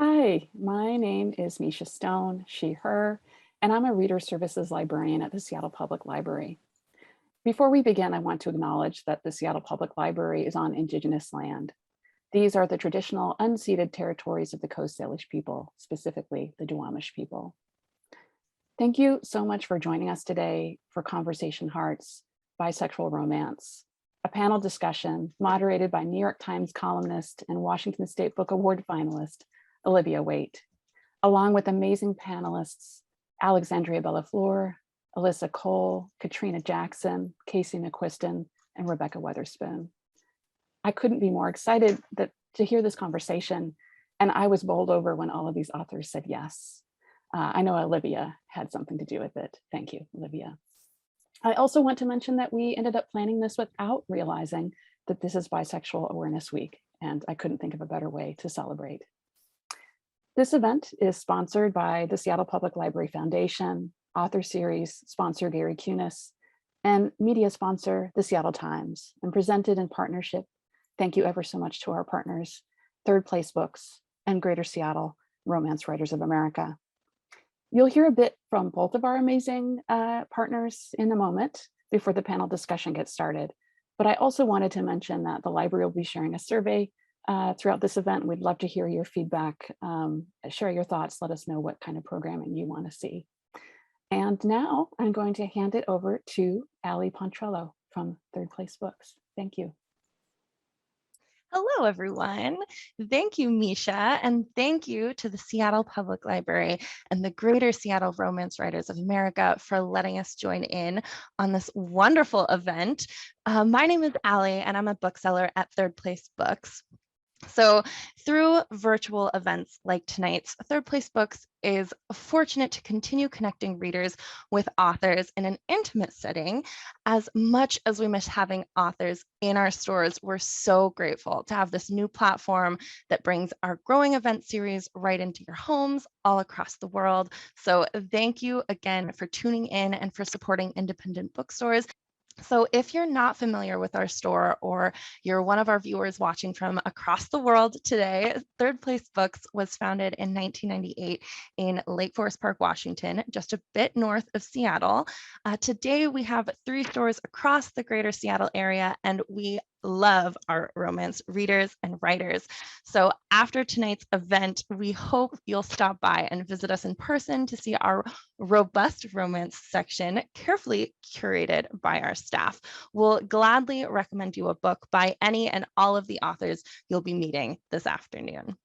Hi, my name is Misha Stone, she, her, and I'm a Reader Services Librarian at the Seattle Public Library. Before we begin, I want to acknowledge that the Seattle Public Library is on Indigenous land. These are the traditional unceded territories of the Coast Salish people, specifically the Duwamish people. Thank you so much for joining us today for Conversation Hearts, Bisexual Romance, a panel discussion moderated by New York Times columnist and Washington State Book Award finalist, Olivia Waite, along with amazing panelists, Alexandria Bellafleur, Alyssa Cole, Katrina Jackson, Casey McQuiston, and Rebecca Weatherspoon. I couldn't be more excited to hear this conversation, and I was bowled over when all of these authors said yes. I know Olivia had something to do with it. Thank you, Olivia. I also want to mention that we ended up planning this without realizing that this is Bisexual Awareness Week, and I couldn't think of a better way to celebrate. This event is sponsored by the Seattle Public Library Foundation, author series sponsor Gary Kunis, and media sponsor, the Seattle Times, and presented in partnership. Thank you ever so much to our partners, Third Place Books and Greater Seattle Romance Writers of America. You'll hear a bit from both of our amazing partners in a moment before the panel discussion gets started. But I also wanted to mention that the library will be sharing a survey throughout this event. We'd love to hear your feedback, share your thoughts, let us know what kind of programming you want to see. And now I'm going to hand it over to Ali Pontrello from Third Place Books. Thank you. Hello, everyone. Thank you, Misha, and thank you to the Seattle Public Library and the Greater Seattle Romance Writers of America for letting us join in on this wonderful event. My name is Ali, and I'm a bookseller at Third Place Books. So through virtual events like tonight's, Third Place Books is fortunate to continue connecting readers with authors in an intimate setting. As much as we miss having authors in our stores, we're so grateful to have this new platform that brings our growing event series right into your homes all across the world. So thank you again for tuning in and for supporting independent bookstores. So if you're not familiar with our store, or you're one of our viewers watching from across the world today, Third Place Books was founded in 1998 in Lake Forest Park, Washington, just a bit north of Seattle. Today, we have 3 stores across the greater Seattle area, and we love our romance readers and writers. So after tonight's event, we hope you'll stop by and visit us in person to see our robust romance section, carefully curated by our staff. We'll gladly recommend you a book by any and all of the authors you'll be meeting this afternoon.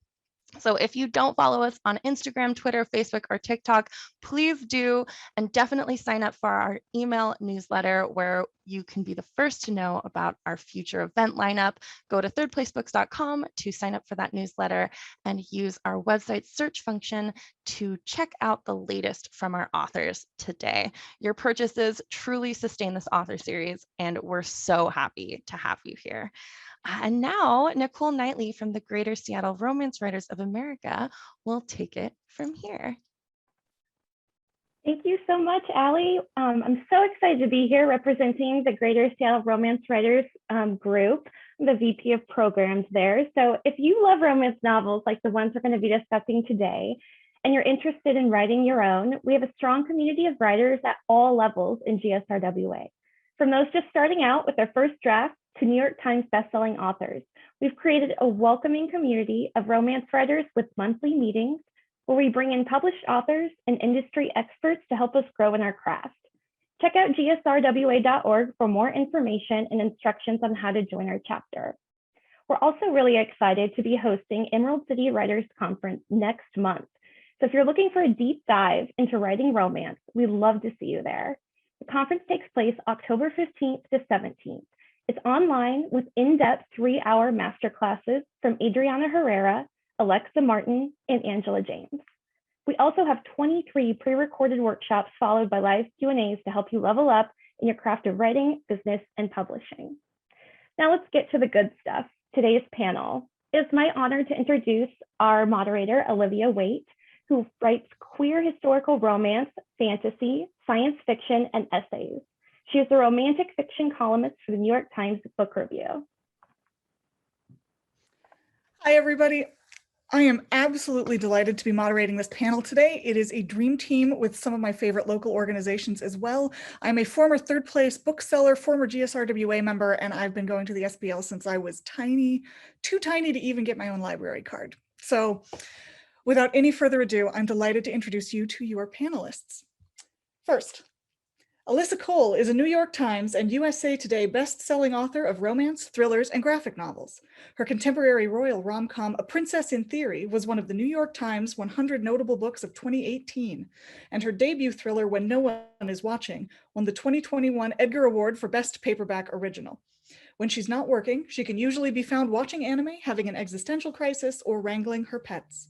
So if you don't follow us on Instagram, Twitter, Facebook, or TikTok, please do, and definitely sign up for our email newsletter where you can be the first to know about our future event lineup. Go to thirdplacebooks.com to sign up for that newsletter and use our website search function to check out the latest from our authors today. Your purchases truly sustain this author series, and we're so happy to have you here. And now Nicole Knightley from the Greater Seattle Romance Writers of America will take it from here. Thank you so much, Ali. I'm so excited to be here representing the Greater Seattle Romance Writers group. I'm the VP of programs there. So if you love romance novels like the ones we're going to be discussing today, and you're interested in writing your own, we have a strong community of writers at all levels in GSRWA. From those just starting out with their first draft to New York Times bestselling authors, we've created a welcoming community of romance writers with monthly meetings where we bring in published authors and industry experts to help us grow in our craft. Check out gsrwa.org for more information and instructions on how to join our chapter. We're also really excited to be hosting Emerald City Writers Conference next month. So if you're looking for a deep dive into writing romance, we'd love to see you there. The conference takes place October 15th to 17th. It's online with in-depth 3-hour masterclasses from Adriana Herrera, Alexa Martin, and Angela James. We also have 23 pre-recorded workshops followed by live Q&As to help you level up in your craft of writing, business, and publishing. Now let's get to the good stuff, today's panel. It's my honor to introduce our moderator, Olivia Waite, who writes queer historical romance, fantasy, science fiction, and essays. She is the romantic fiction columnist for the New York Times Book Review. Hi, everybody. I am absolutely delighted to be moderating this panel today. It is a dream team with some of my favorite local organizations as well. I'm a former third place bookseller, former GSRWA member, and I've been going to the SBL since I was tiny, too tiny to even get my own library card. So without any further ado, I'm delighted to introduce you to your panelists. First, Alyssa Cole is a New York Times and USA Today best-selling author of romance, thrillers, and graphic novels. Her contemporary royal rom-com, A Princess in Theory, was one of the New York Times 100 Notable Books of 2018, and her debut thriller, When No One Is Watching, won the 2021 Edgar Award for Best Paperback Original. When she's not working, she can usually be found watching anime, having an existential crisis, or wrangling her pets.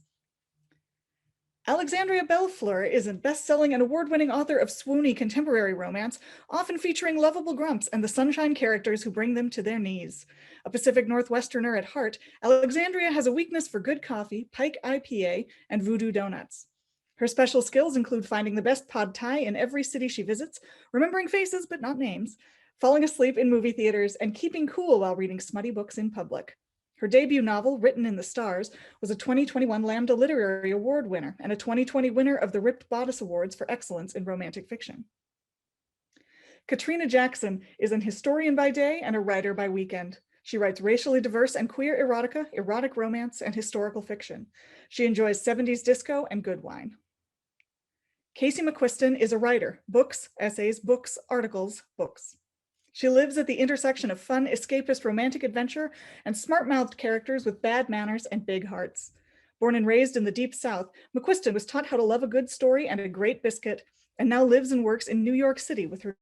Alexandria Bellefleur is a best-selling and award-winning author of swoony contemporary romance, often featuring lovable grumps and the sunshine characters who bring them to their knees. A Pacific Northwesterner at heart, Alexandria has a weakness for good coffee, Pike IPA, and voodoo donuts. Her special skills include finding the best pad thai in every city she visits, remembering faces but not names, falling asleep in movie theaters, and keeping cool while reading smutty books in public. Her debut novel, Written in the Stars, was a 2021 Lambda Literary Award winner and a 2020 winner of the Ripped Bodice Awards for Excellence in Romantic Fiction. Katrina Jackson is an historian by day and a writer by weekend. She writes racially diverse and queer erotica, erotic romance, and historical fiction. She enjoys 70s disco and good wine. Casey McQuiston is a writer, books, essays, books, articles, books. She lives at the intersection of fun, escapist romantic adventure and smart-mouthed characters with bad manners and big hearts. Born and raised in the Deep South, McQuiston was taught how to love a good story and a great biscuit, and now lives and works in New York City with her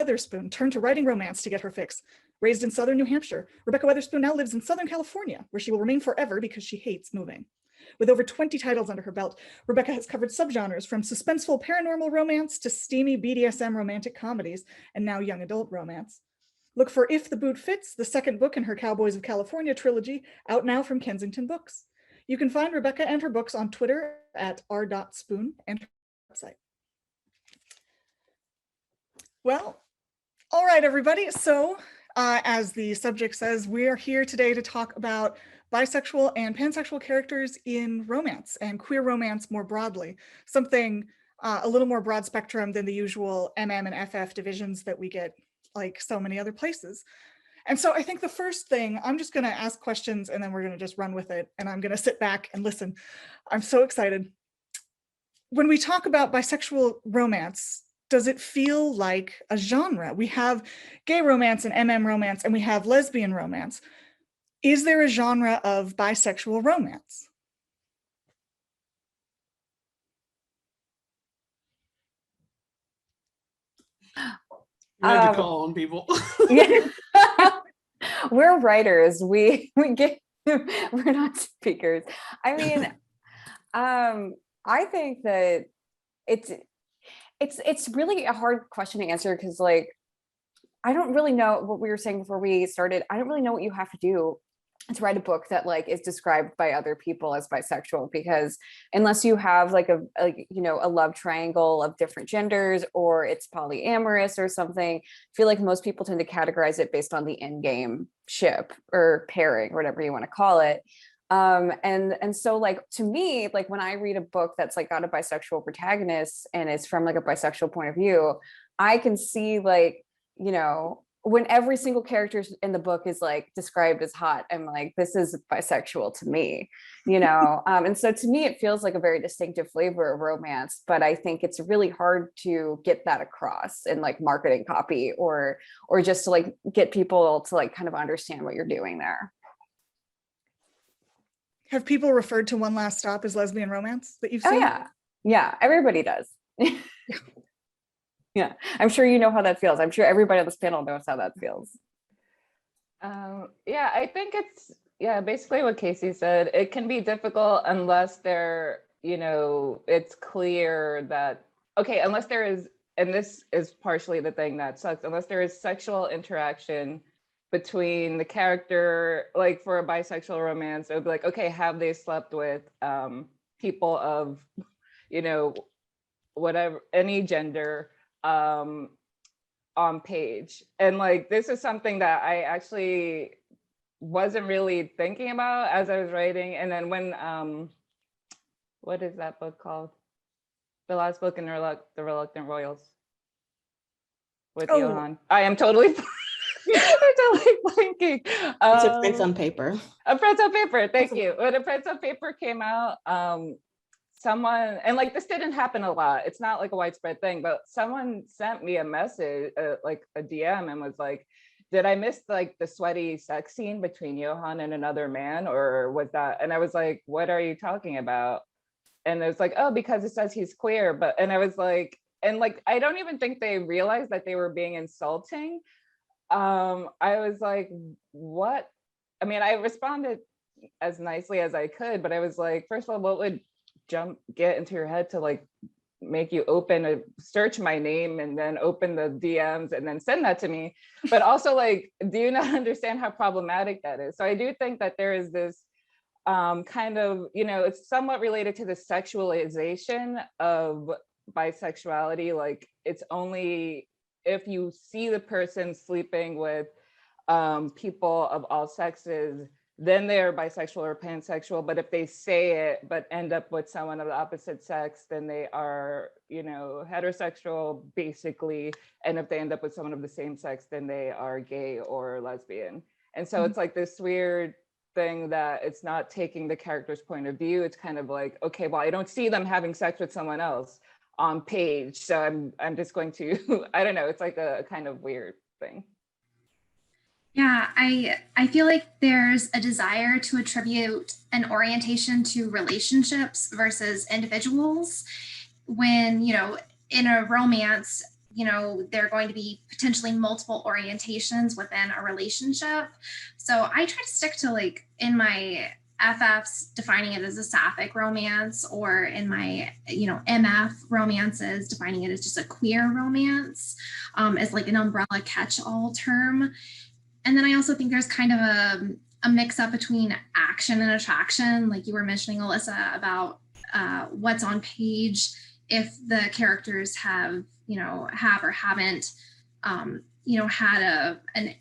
Weatherspoon turned to writing romance to get her fix. Raised in Southern New Hampshire, Rebecca Weatherspoon now lives in Southern California, where she will remain forever because she hates moving. With over 20 titles under her belt, Rebecca has covered subgenres from suspenseful paranormal romance to steamy BDSM romantic comedies, and now young adult romance. Look for If the Boot Fits, the second book in her Cowboys of California trilogy, out now from Kensington Books. You can find Rebecca and her books on Twitter at r.spoon and her website. Well, all right, everybody. So as the subject says, we are here today to talk about bisexual and pansexual characters in romance and queer romance more broadly, something a little more broad spectrum than the usual MM and FF divisions that we get like so many other places. And so I think the first thing, I'm just going to ask questions and then we're going to just run with it. And I'm going to sit back and listen. I'm so excited. When we talk about bisexual romance, does it feel like a genre? We have gay romance and MM romance, and we have lesbian romance. Is there a genre of bisexual romance? You had to call on people. Yeah. We're writers. We get we're not speakers. I mean, I think that it's really a hard question to answer because like I don't really know what we were saying before we started. I don't really know what you have to do to write a book that like is described by other people as bisexual, because unless you have like a love triangle of different genders or it's polyamorous or something, I feel like most people tend to categorize it based on the end game ship or pairing or whatever you want to call it. And so like to me, like when I read a book that's like got a bisexual protagonist and it's from like a bisexual point of view, I can see like, you know, when every single character in the book is like described as hot, I'm like, this is bisexual to me, you know? And so to me, it feels like a very distinctive flavor of romance, but I think it's really hard to get that across in like marketing copy or just to like get people to like kind of understand what you're doing there. Have people referred to One Last Stop as lesbian romance that you've seen? Oh yeah. Yeah, everybody does. Yeah, I'm sure you know how that feels. I'm sure everybody on this panel knows how that feels. Yeah, I think it's basically what Casey said. It can be difficult unless it's clear that, okay, unless there is, and this is partially the thing that sucks, unless there is sexual interaction between the character, like for a bisexual romance, it would be like, okay, have they slept with people of, whatever, any gender, on page. And like, this is something that I actually wasn't really thinking about as I was writing. And then when, what is that book called? The last book in The Reluctant Royals with Johan. I am totally, I'm totally blanking. It's a Prince on Paper. A Prince on Paper, thank you. When A Prince on Paper came out, someone, and like this didn't happen a lot, it's not like a widespread thing, but someone sent me a message, like a DM, and was like, did I miss like the sweaty sex scene between Johan and another man, or was that? And I was like, what are you talking about? And it was like, oh, because it says he's queer. But, and I was like, and like, I don't even think they realized that they were being insulting. I was like, what? I mean, I responded as nicely as I could, but I was like, first of all, what would get into your head to like make you open a search my name and then open the DMs and then send that to me? But also, like, do you not understand how problematic that is? So I do think that there is this kind of, you know, it's somewhat related to the sexualization of bisexuality. Like, it's only if you see the person sleeping with people of all sexes, then they are bisexual or pansexual. But if they say it but end up with someone of the opposite sex, then they are, you know, heterosexual basically. And if they end up with someone of the same sex, then they are gay or lesbian. And so it's like this weird thing that it's not taking the character's point of view. It's kind of like, okay, well, I don't see them having sex with someone else on page, so I'm just going to, I don't know, it's like a kind of weird thing. Yeah, I feel like there's a desire to attribute an orientation to relationships versus individuals when, you know, in a romance, you know, there are going to be potentially multiple orientations within a relationship. So I try to stick to, like, in my FFs, defining it as a sapphic romance, or in my, you know, MF romances, defining it as just a queer romance, as like an umbrella catch-all term. And then I also think there's kind of a mix up between action and attraction, like you were mentioning, Alyssa, about what's on page, if the characters have, you know, have or haven't, you know, had an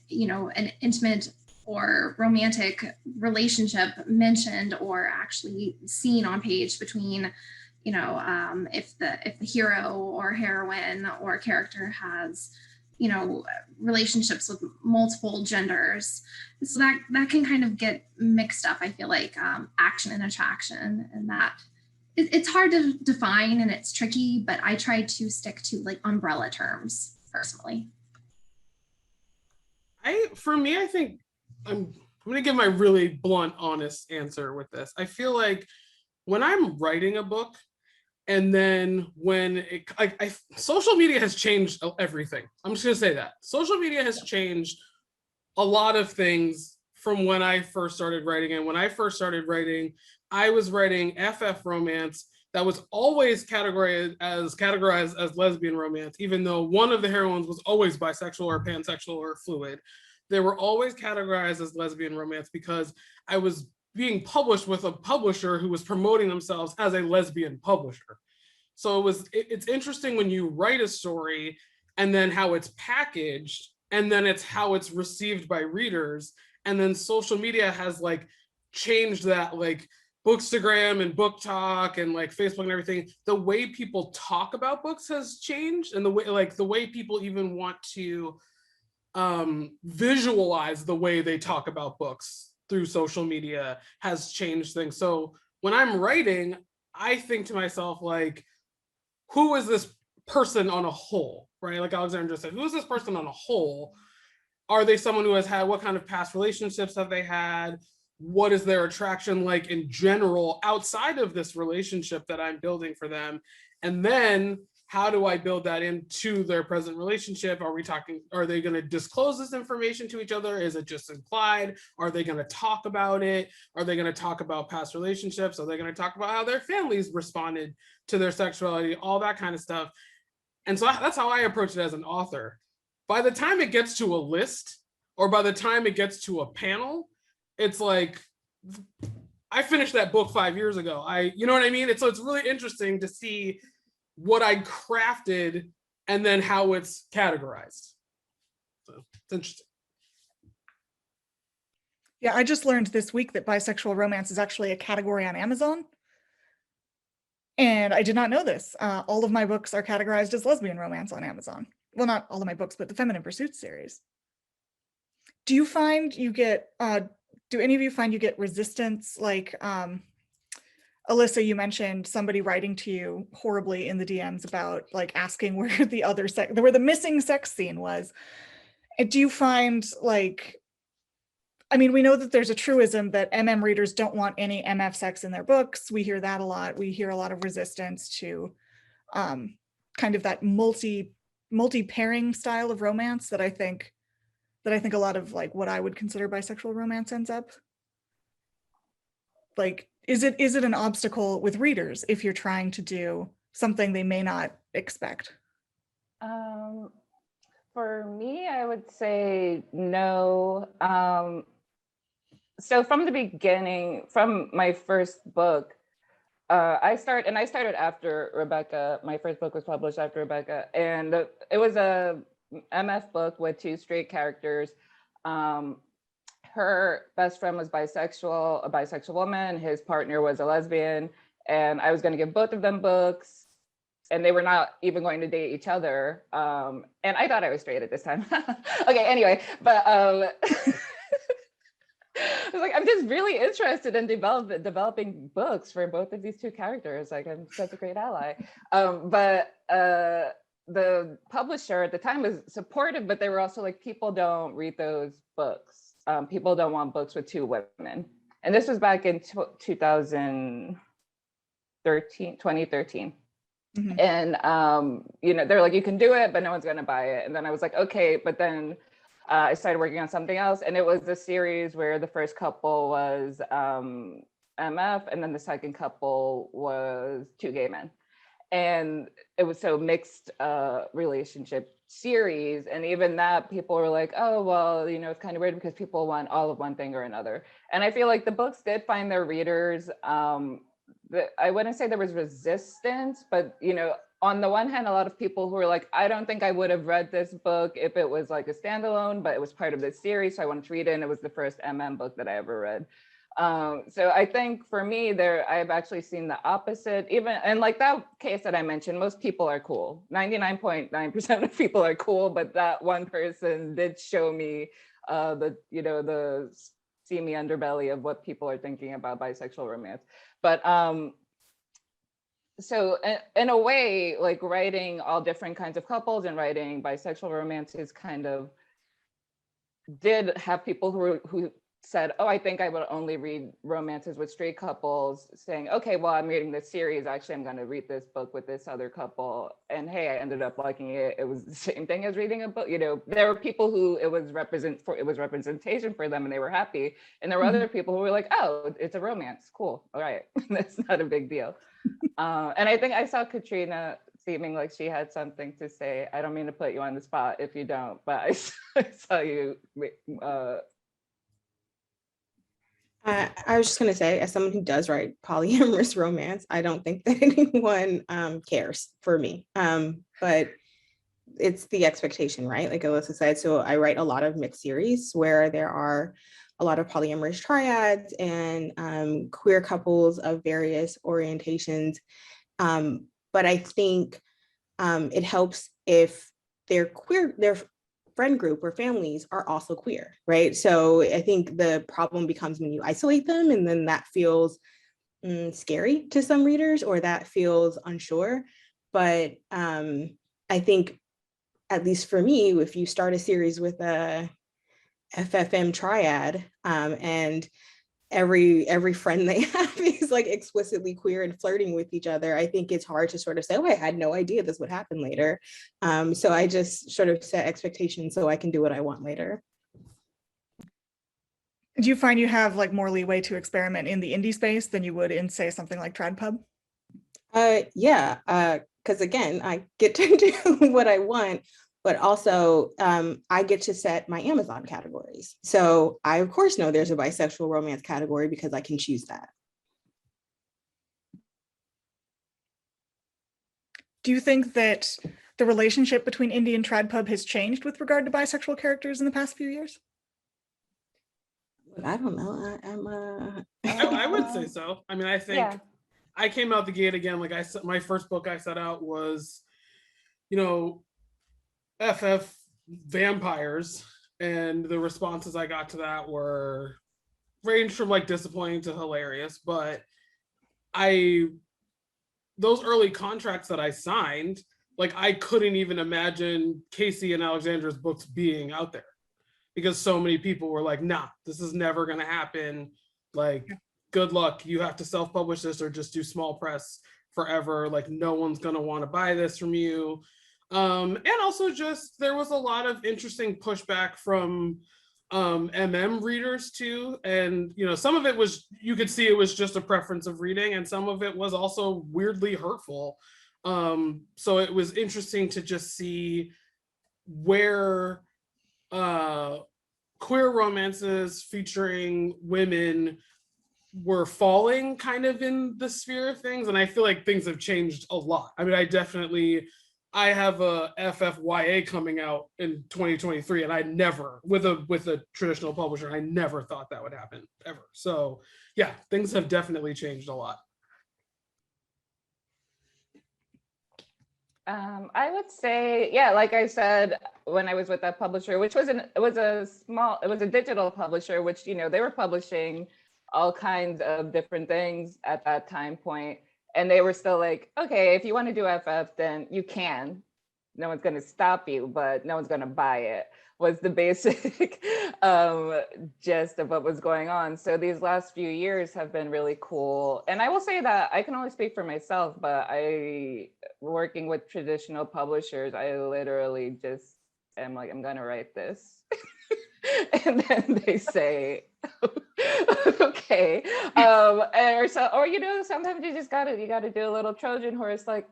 intimate or romantic relationship mentioned or actually seen on page between, you know, if the hero or heroine or character has, you know, relationships with multiple genders. So that can kind of get mixed up, I feel like, action and attraction, and that it's hard to define and it's tricky, but I try to stick to like umbrella terms personally. For me, I think I'm going to give my really blunt, honest answer with this. I feel like when I'm writing a book, and then when social media has changed everything. I'm just going to say that. Social media has changed a lot of things from when I first started writing. And when I first started writing, I was writing FF romance that was always categorized as lesbian romance, even though one of the heroines was always bisexual or pansexual or fluid. They were always categorized as lesbian romance because I was being published with a publisher who was promoting themselves as a lesbian publisher. So it's interesting when you write a story and then how it's packaged, and then it's how it's received by readers. And then social media has like changed that, like Bookstagram and Book Talk and like Facebook and everything. The way people talk about books has changed, and the way people even want to visualize the way they talk about books through social media has changed things. So when I'm writing, I think to myself, like, who is this person on a whole, right? Like Alexandra said, who is this person on a whole? Are they someone who has had, what kind of past relationships have they had? What is their attraction like in general outside of this relationship that I'm building for them? And then how do I build that into their present relationship? Are they going to disclose this information to each other? Is it just implied? Are they going to talk about it? Are they going to talk about past relationships? Are they going to talk about how their families responded to their sexuality? All that kind of stuff. And so that's how I approach it as an author. By the time it gets to a list, or by the time it gets to a panel, it's like, I finished that book 5 years ago. You know what I mean? So it's really interesting to see what I crafted and then how it's categorized. So it's interesting. Yeah, I just learned this week that bisexual romance is actually a category on Amazon. And I did not know this. All of my books are categorized as lesbian romance on Amazon. Well, not all of my books, but the Feminine Pursuit series. Do you find you get, do any of you find you get resistance? Like, Alyssa, you mentioned somebody writing to you horribly in the DMs about like asking where the other sex, where the missing sex scene was. And do you find like, I mean, we know that there's a truism that MM readers don't want any MF sex in their books. We hear that a lot. We hear a lot of resistance to kind of that multi-pairing style of romance that I think a lot of like what I would consider bisexual romance ends up. Like, is it an obstacle with readers if you're trying to do something they may not expect? For me, I would say no. So from the beginning, from my first book, I started after Rebecca. My first book was published after Rebecca, and it was a MF book with 2 straight characters. Her best friend was bisexual, a bisexual woman. His partner was a lesbian, and I was going to give both of them books, and they were not even going to date each other. And I thought I was straight at this time. Okay, anyway, but I was like, I'm just really interested in developing books for both of these 2 characters. Like, I'm such a great ally. But the publisher at the time was supportive, but they were also like, people don't read those books. People don't want books with 2 women. And this was back in 2013. Mm-hmm. And, you know, they're like, you can do it, but no one's going to buy it. And then I was like, okay, but then I started working on something else, and it was a series where the first couple was MF, and then the second couple was 2 gay men. And it was so mixed relationship series. And even that, people were like, oh, well, you know, it's kind of weird because people want all of one thing or another. And I feel like the books did find their readers. I wouldn't say there was resistance, but, you know, on the one hand, a lot of people who were like, I don't think I would have read this book if it was like a standalone, but it was part of this series, so I wanted to read it, and it was the first MM book that I ever read. So I think for me, I've actually seen the opposite. Even, and like that case that I mentioned, most people are cool. 99.9% of people are cool, but that one person did show me the seamy underbelly of what people are thinking about bisexual romance. But so in a way, like writing all different kinds of couples and writing bisexual romances kind of did have people who said, oh, I think I would only read romances with straight couples, saying, okay, well, I'm reading this series. Actually, I'm going to read this book with this other couple. And hey, I ended up liking it. It was the same thing as reading a book. You know, there were people who it was representation for them and they were happy. And there were other people who were like, oh, it's a romance. Cool. All right. That's not a big deal. And I think I saw Katrina seeming like she had something to say. I don't mean to put you on the spot if you don't, but I saw you. I was just going to say, as someone who does write polyamorous romance, I don't think that anyone cares for me. But it's the expectation, right? Like Alyssa said, so I write a lot of mixed series where there are a lot of polyamorous triads and queer couples of various orientations. But I think it helps if they're queer, their friend group or families are also queer, right? So I think the problem becomes when you isolate them, and then that feels scary to some readers, or that feels unsure. But I think, at least for me, if you start a series with a FFM triad and every friend they have is like explicitly queer and flirting with each other, I think it's hard to sort of say, oh, I had no idea this would happen later. So I just sort of set expectations so I can do what I want later. Do you find you have like more leeway to experiment in the indie space than you would in, say, something like TradPub? Yeah, because again, I get to do what I want, but also I get to set my Amazon categories. So I, of course, know there's a bisexual romance category because I can choose that. Do you think that the relationship between indie and trad pub has changed with regard to bisexual characters in the past few years? I don't know. I would say so. I mean, I think Yeah. I came out the gate again. Like I said, my first book I set out was, you know, FF vampires, and the responses I got to that were ranged from like disappointing to hilarious. But those early contracts that I signed, like I couldn't even imagine Casey and Alexandra's books being out there, because so many people were like, nah, this is never going to happen. Like, good luck. You have to self-publish this or just do small press forever. Like, no one's going to want to buy this from you. And also just, there was a lot of interesting pushback from MM readers too. And, you know, some of it was, you could see it was just a preference of reading, and some of it was also weirdly hurtful. So it was interesting to just see where queer romances featuring women were falling kind of in the sphere of things. And I feel like things have changed a lot. I mean, I have a FFYA coming out in 2023, and I never, with a traditional publisher, I never thought that would happen ever. So yeah, things have definitely changed a lot. I would say, yeah, like I said, when I was with that publisher, which was it was a digital publisher, which, you know, they were publishing all kinds of different things at that time point. And they were still like, okay, if you want to do FF, then you can. No one's going to stop you, but no one's going to buy it, was the basic gist of what was going on. So these last few years have been really cool. And I will say that I can only speak for myself, but working with traditional publishers, I literally just am like, I'm going to write this. And then they say, okay. Or, you know, sometimes you got to do a little Trojan horse, like,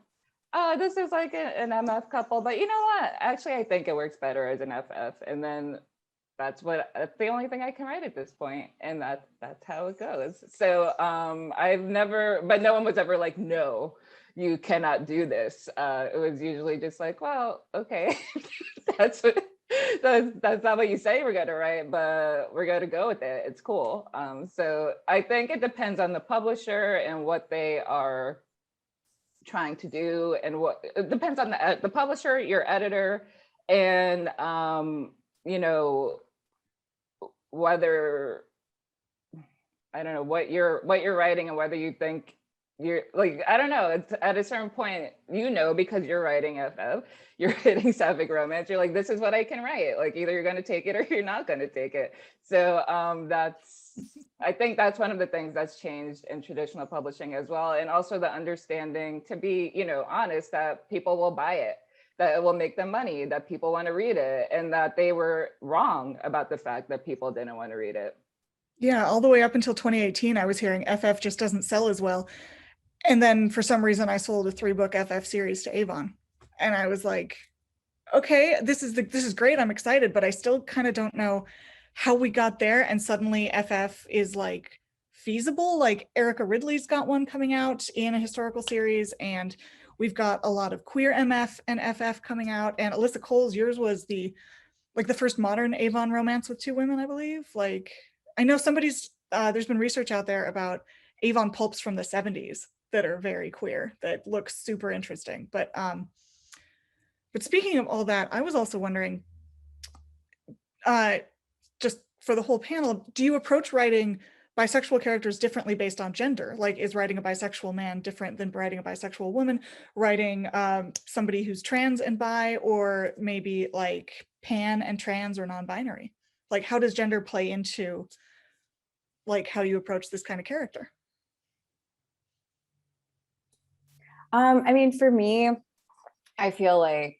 oh, this is like an MF couple, but you know what? Actually, I think it works better as an FF. And then that's the only thing I can write at this point. And that's how it goes. So but no one was ever like, no, you cannot do this. It was usually just like, well, okay, that's not what you say we're gonna write, but we're gonna go with it. It's cool. So I think it depends on the publisher and what they are trying to do, and what it depends on the publisher, your editor, and you know, whether, I don't know, what you're writing, and whether you think you're like, I don't know, it's at a certain point, you know, because you're writing FF, you're hitting sapphic romance, you're like, this is what I can write. Like, either you're going to take it or you're not going to take it. So I think that's one of the things that's changed in traditional publishing as well. And also the understanding, to be, you know, honest, that people will buy it, that it will make them money, that people want to read it, and that they were wrong about the fact that people didn't want to read it. Yeah, all the way up until 2018, I was hearing FF just doesn't sell as well. And then for some reason, I sold a 3-book FF series to Avon. And I was like, okay, this is great. I'm excited, but I still kind of don't know how we got there. And suddenly FF is like feasible. Like Erica Ridley's got one coming out in a historical series, and we've got a lot of queer MF and FF coming out. And Alyssa Cole's, yours was the first modern Avon romance with 2 women, I believe. Like, I know there's been research out there about Avon pulps from the 70s that are very queer, that looks super interesting. But speaking of all that, I was also wondering, just for the whole panel, do you approach writing bisexual characters differently based on gender? Like, is writing a bisexual man different than writing a bisexual woman? Writing somebody who's trans and bi, or maybe like pan and trans or non-binary? Like, how does gender play into like how you approach this kind of character? I mean, for me, I feel like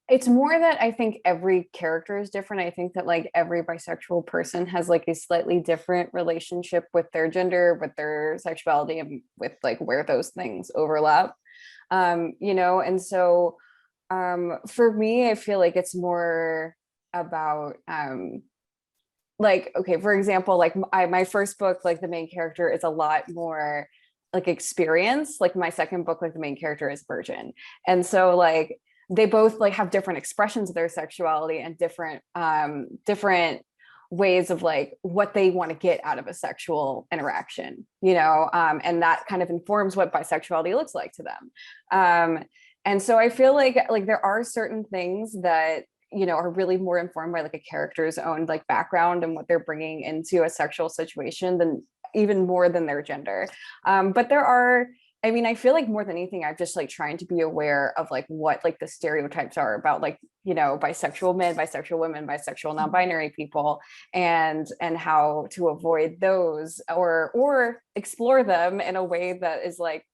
it's more that I think every character is different. I think that like every bisexual person has like a slightly different relationship with their gender, with their sexuality, and with like where those things overlap. You know, and so for me, I feel like it's more about like, okay, for example, like my first book, like the main character is a lot more like experience. Like my second book, like the main character is virgin. And so like they both like have different expressions of their sexuality and different ways of like what they want to get out of a sexual interaction, you know, and that kind of informs what bisexuality looks like to them. And so I feel like there are certain things that, you know, are really more informed by like a character's own like background and what they're bringing into a sexual situation than even more than their gender. But there are, I mean, I feel like more than anything, I'm just like trying to be aware of like what like the stereotypes are about like, you know, bisexual men, bisexual women, bisexual non-binary people, and how to avoid those or explore them in a way that is like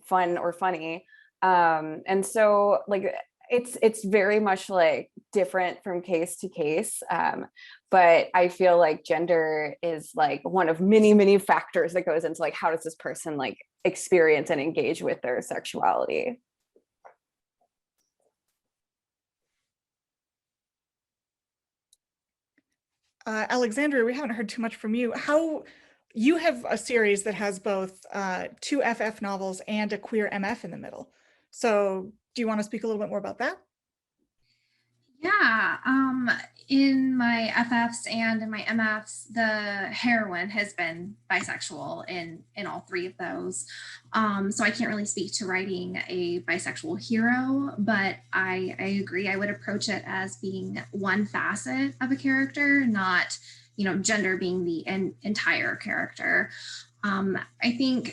fun or funny. And so like it's very much like different from case to case. But I feel like gender is like one of many, many factors that goes into like, how does this person like experience and engage with their sexuality? Alexandria, we haven't heard too much from you. How you have a series that has both 2 FF novels and a queer MF in the middle. So do you want to speak a little bit more about that? Yeah, in my FFs and in my MFs, the heroine has been bisexual in all 3 of those. So I can't really speak to writing a bisexual hero, but I agree. I would approach it as being one facet of a character, not, you know, gender being the entire character. I think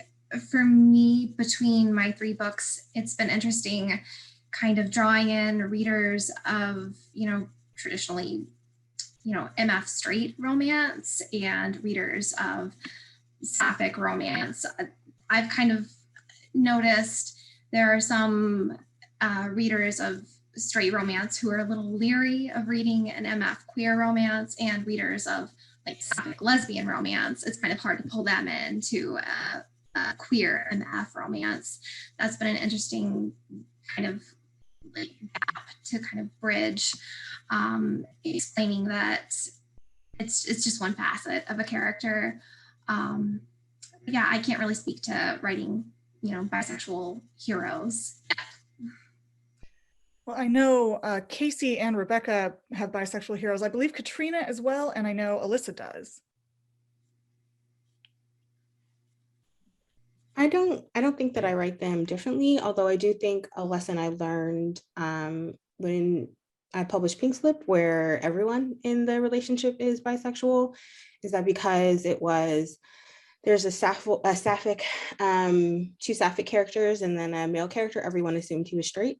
for me, between my 3 books, it's been interesting kind of drawing in readers of, you know, traditionally, you know, MF straight romance and readers of sapphic romance. I've kind of noticed there are some readers of straight romance who are a little leery of reading an MF queer romance, and readers of like sapphic lesbian romance, it's kind of hard to pull them into a queer MF romance. That's been an interesting kind of like gap to kind of bridge, explaining that it's just one facet of a character. Yeah, I can't really speak to writing, you know, bisexual heroes. Well, I know Casey and Rebecca have bisexual heroes. I believe Katrina as well, and I know Alyssa does. I don't think that I write them differently, although I do think a lesson I learned when I published Pink Slip, where everyone in the relationship is bisexual, is that because there's a sapphic, 2 sapphic characters and then a male character, everyone assumed he was straight.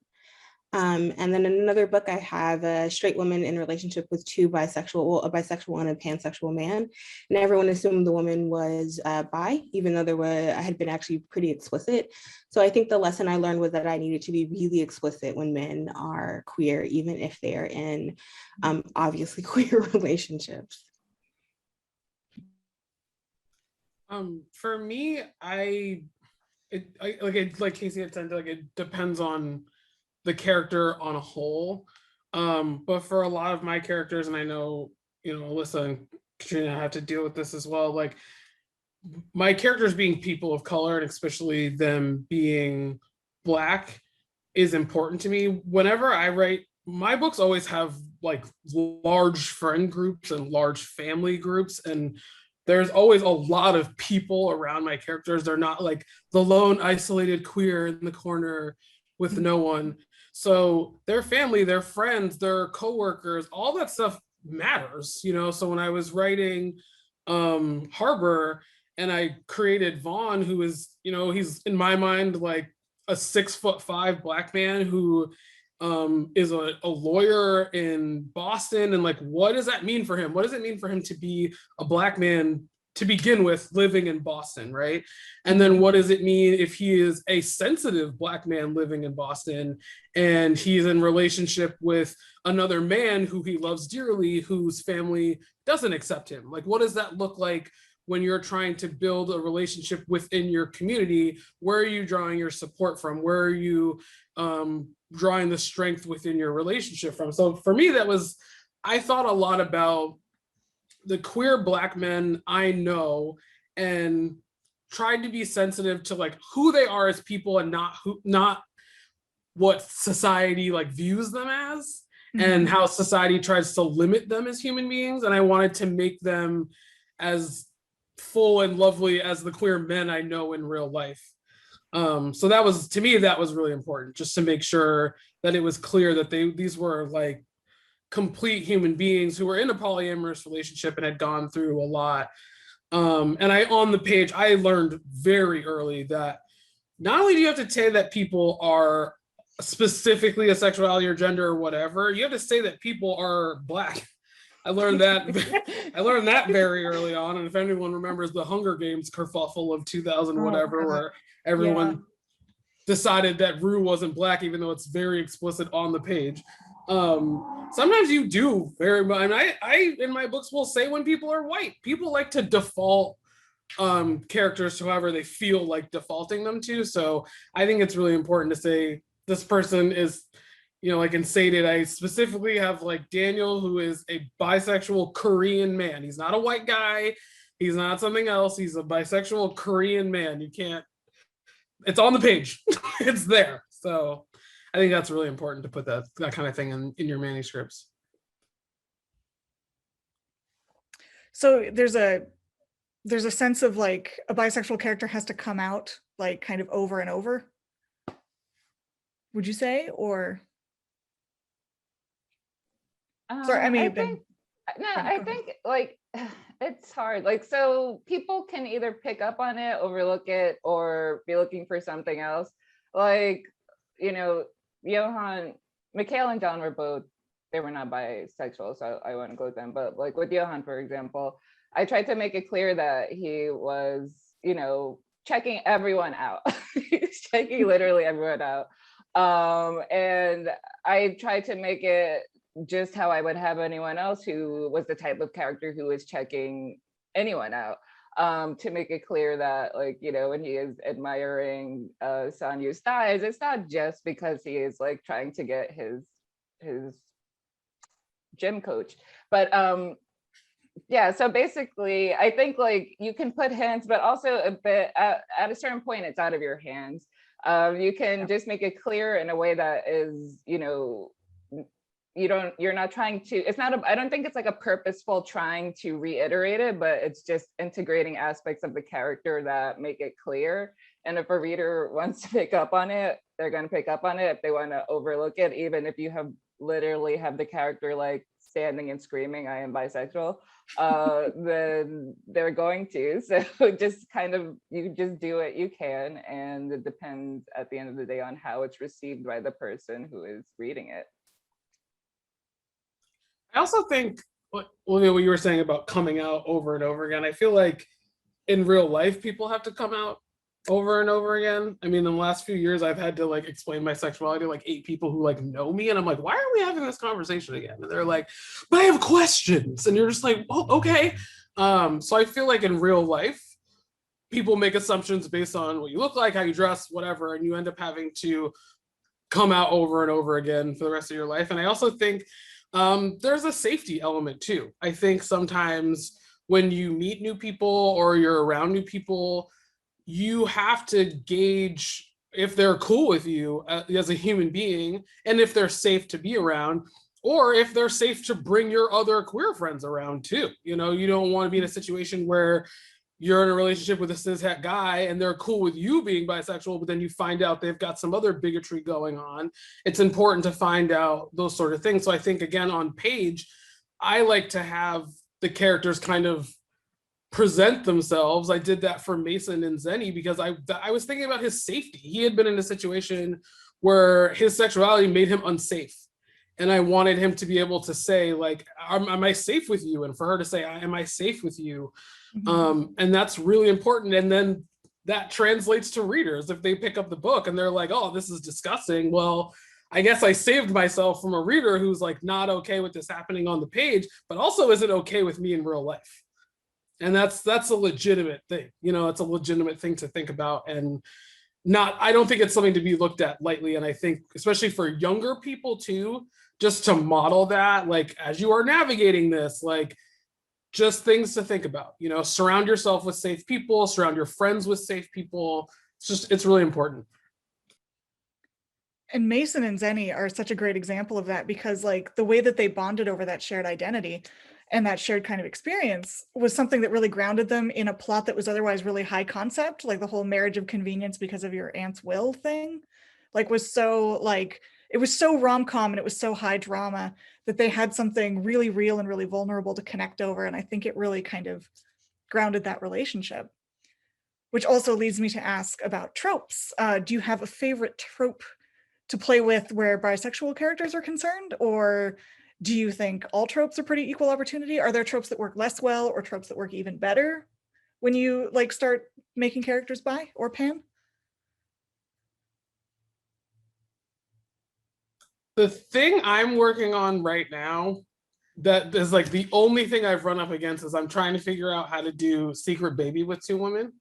And then in another book, I have a straight woman in a relationship with 2 bisexual, a bisexual and a pansexual man. And everyone assumed the woman was bi, even though I had been actually pretty explicit. So I think the lesson I learned was that I needed to be really explicit when men are queer, even if they're in obviously queer relationships. For me, like Casey had said, like it depends on the character on a whole. But for a lot of my characters, and I know, you know, Alyssa and Katrina have to deal with this as well, like my characters being people of color, and especially them being Black, is important to me. Whenever I write, my books always have like large friend groups and large family groups, and there's always a lot of people around my characters. They're not like the lone isolated queer in the corner with no one. So their family, their friends, their coworkers, all that stuff matters, you know? So when I was writing Harbor, and I created Vaughn, who is, you know, he's in my mind like a 6'5" Black man who is a lawyer in Boston. And like, what does that mean for him? What does it mean for him to be a Black man to begin with, living in Boston, right? And then what does it mean if he is a sensitive Black man living in Boston and he's in relationship with another man who he loves dearly, whose family doesn't accept him? Like, what does that look like when you're trying to build a relationship within your community? Where are you drawing your support from? Where are you drawing the strength within your relationship from? So for me, I thought a lot about the queer Black men I know and tried to be sensitive to like who they are as people and not what society like views them as and how society tries to limit them as human beings. And I wanted to make them as full and lovely as the queer men I know in real life. So that was, to me, that was really important, just to make sure that it was clear that these were like complete human beings who were in a polyamorous relationship and had gone through a lot. And on the page, I learned very early that not only do you have to say that people are specifically a sexuality or gender or whatever, you have to say that people are Black. I learned that very early on. And if anyone remembers the Hunger Games kerfuffle of 2000 whatever, where everyone decided that Rue wasn't Black, even though it's very explicit on the page. Sometimes you do very much. I in my books will say when people are white. People like to default characters to whoever they feel like defaulting them to. So I think it's really important to say this person is, you know, like in Sated, I specifically have like Daniel, who is a bisexual Korean man. He's not a white guy. He's not something else. He's a bisexual Korean man. You can't, it's on the page. It's there. So I think that's really important to put that kind of thing in your manuscripts. So there's a sense of like a bisexual character has to come out like kind of over and over. Would you say, or? Sorry, I mean, I think like it's hard. Like, so people can either pick up on it, overlook it, or be looking for something else. Like, you know, Johan, Mikhail and John were both, they were not bisexual, so I wouldn't go with them. But like with Johan, for example, I tried to make it clear that he was, you know, checking everyone out. He's checking literally everyone out. And I tried to make it just how I would have anyone else who was the type of character who was checking anyone out. To make it clear that, like, you know, when he is admiring Sanyu's thighs, it's not just because he is like trying to get his gym coach. But yeah, so basically I think like you can put hints, but also a bit at a certain point it's out of your hands. You can just make it clear in a way that is, you know, you're not trying to, it's not I don't think it's like a purposeful trying to reiterate it, but it's just integrating aspects of the character that make it clear. And if a reader wants to pick up on it, they're going to pick up on it. If they want to overlook it, even if you have literally have the character like standing and screaming, I am bisexual, then they're going to. So just kind of, you just do what you can, and it depends at the end of the day on how it's received by the person who is reading it. I also think, Olivia, what you were saying about coming out over and over again, I feel like in real life, people have to come out over and over again. I mean, in the last few years, I've had to like explain my sexuality to like 8 people who like know me. And I'm like, why are we having this conversation again? And they're like, but I have questions. And you're just like, oh, okay. So I feel like in real life, people make assumptions based on what you look like, how you dress, whatever. And you end up having to come out over and over again for the rest of your life. And I also think there's a safety element too. I think sometimes when you meet new people or you're around new people, you have to gauge if they're cool with you as a human being, and if they're safe to be around, or if they're safe to bring your other queer friends around too. You know, you don't want to be in a situation where you're in a relationship with a cishet guy and they're cool with you being bisexual, but then you find out they've got some other bigotry going on. It's important to find out those sort of things. So I think, again, on page, I like to have the characters kind of present themselves. I did that for Mason and Zenny because I was thinking about his safety. He had been in a situation where his sexuality made him unsafe. And I wanted him to be able to say, like, am I safe with you? And for her to say, am I safe with you? And that's really important. And then that translates to readers. If they pick up the book and they're like, oh, this is disgusting. Well, I guess I saved myself from a reader who's like not okay with this happening on the page, but also isn't okay with me in real life. And that's a legitimate thing. You know, it's a legitimate thing to think about, and I don't think it's something to be looked at lightly. And I think, especially for younger people too, just to model that, like, as you are navigating this, like, just things to think about. You know, surround yourself with safe people, surround your friends with safe people. It's really important. And Mason and Zenny are such a great example of that, because like the way that they bonded over that shared identity and that shared kind of experience was something that really grounded them in a plot that was otherwise really high concept, like the whole marriage of convenience because of your aunt's will thing, like was so like, it was so rom-com and it was so high drama that they had something really real and really vulnerable to connect over. And I think it really kind of grounded that relationship, which also leads me to ask about tropes. Do you have a favorite trope to play with where bisexual characters are concerned, or do you think all tropes are pretty equal opportunity? Are there tropes that work less well or tropes that work even better when you like start making characters bi or pan? The thing I'm working on right now that is like the only thing I've run up against is I'm trying to figure out how to do secret baby with two women.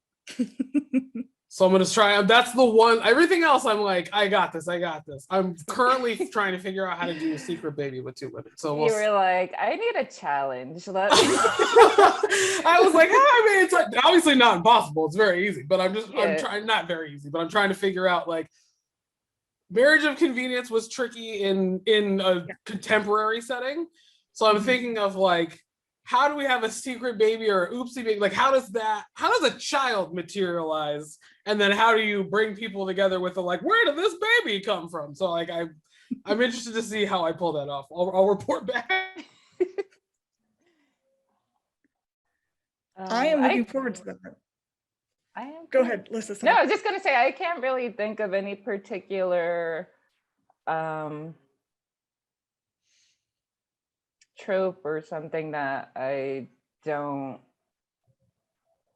So I'm gonna try. That's the one. Everything else, I'm like, I got this. I'm currently trying to figure out how to do a secret baby with two women. So You were like, I need a challenge. I was like, I mean, it's like, obviously not impossible. It's very easy, but I'm trying, not very easy, but I'm trying to figure out like, marriage of convenience was tricky in a contemporary setting. So I'm thinking of like, how do we have a secret baby or oopsie baby? Like, how does a child materialize? And then how do you bring people together with the like, where did this baby come from? So like, I'm interested to see how I pull that off. I'll report back. I am looking forward to that. Go ahead, Lissa. No, I was just gonna say, I can't really think of any particular trope or something that I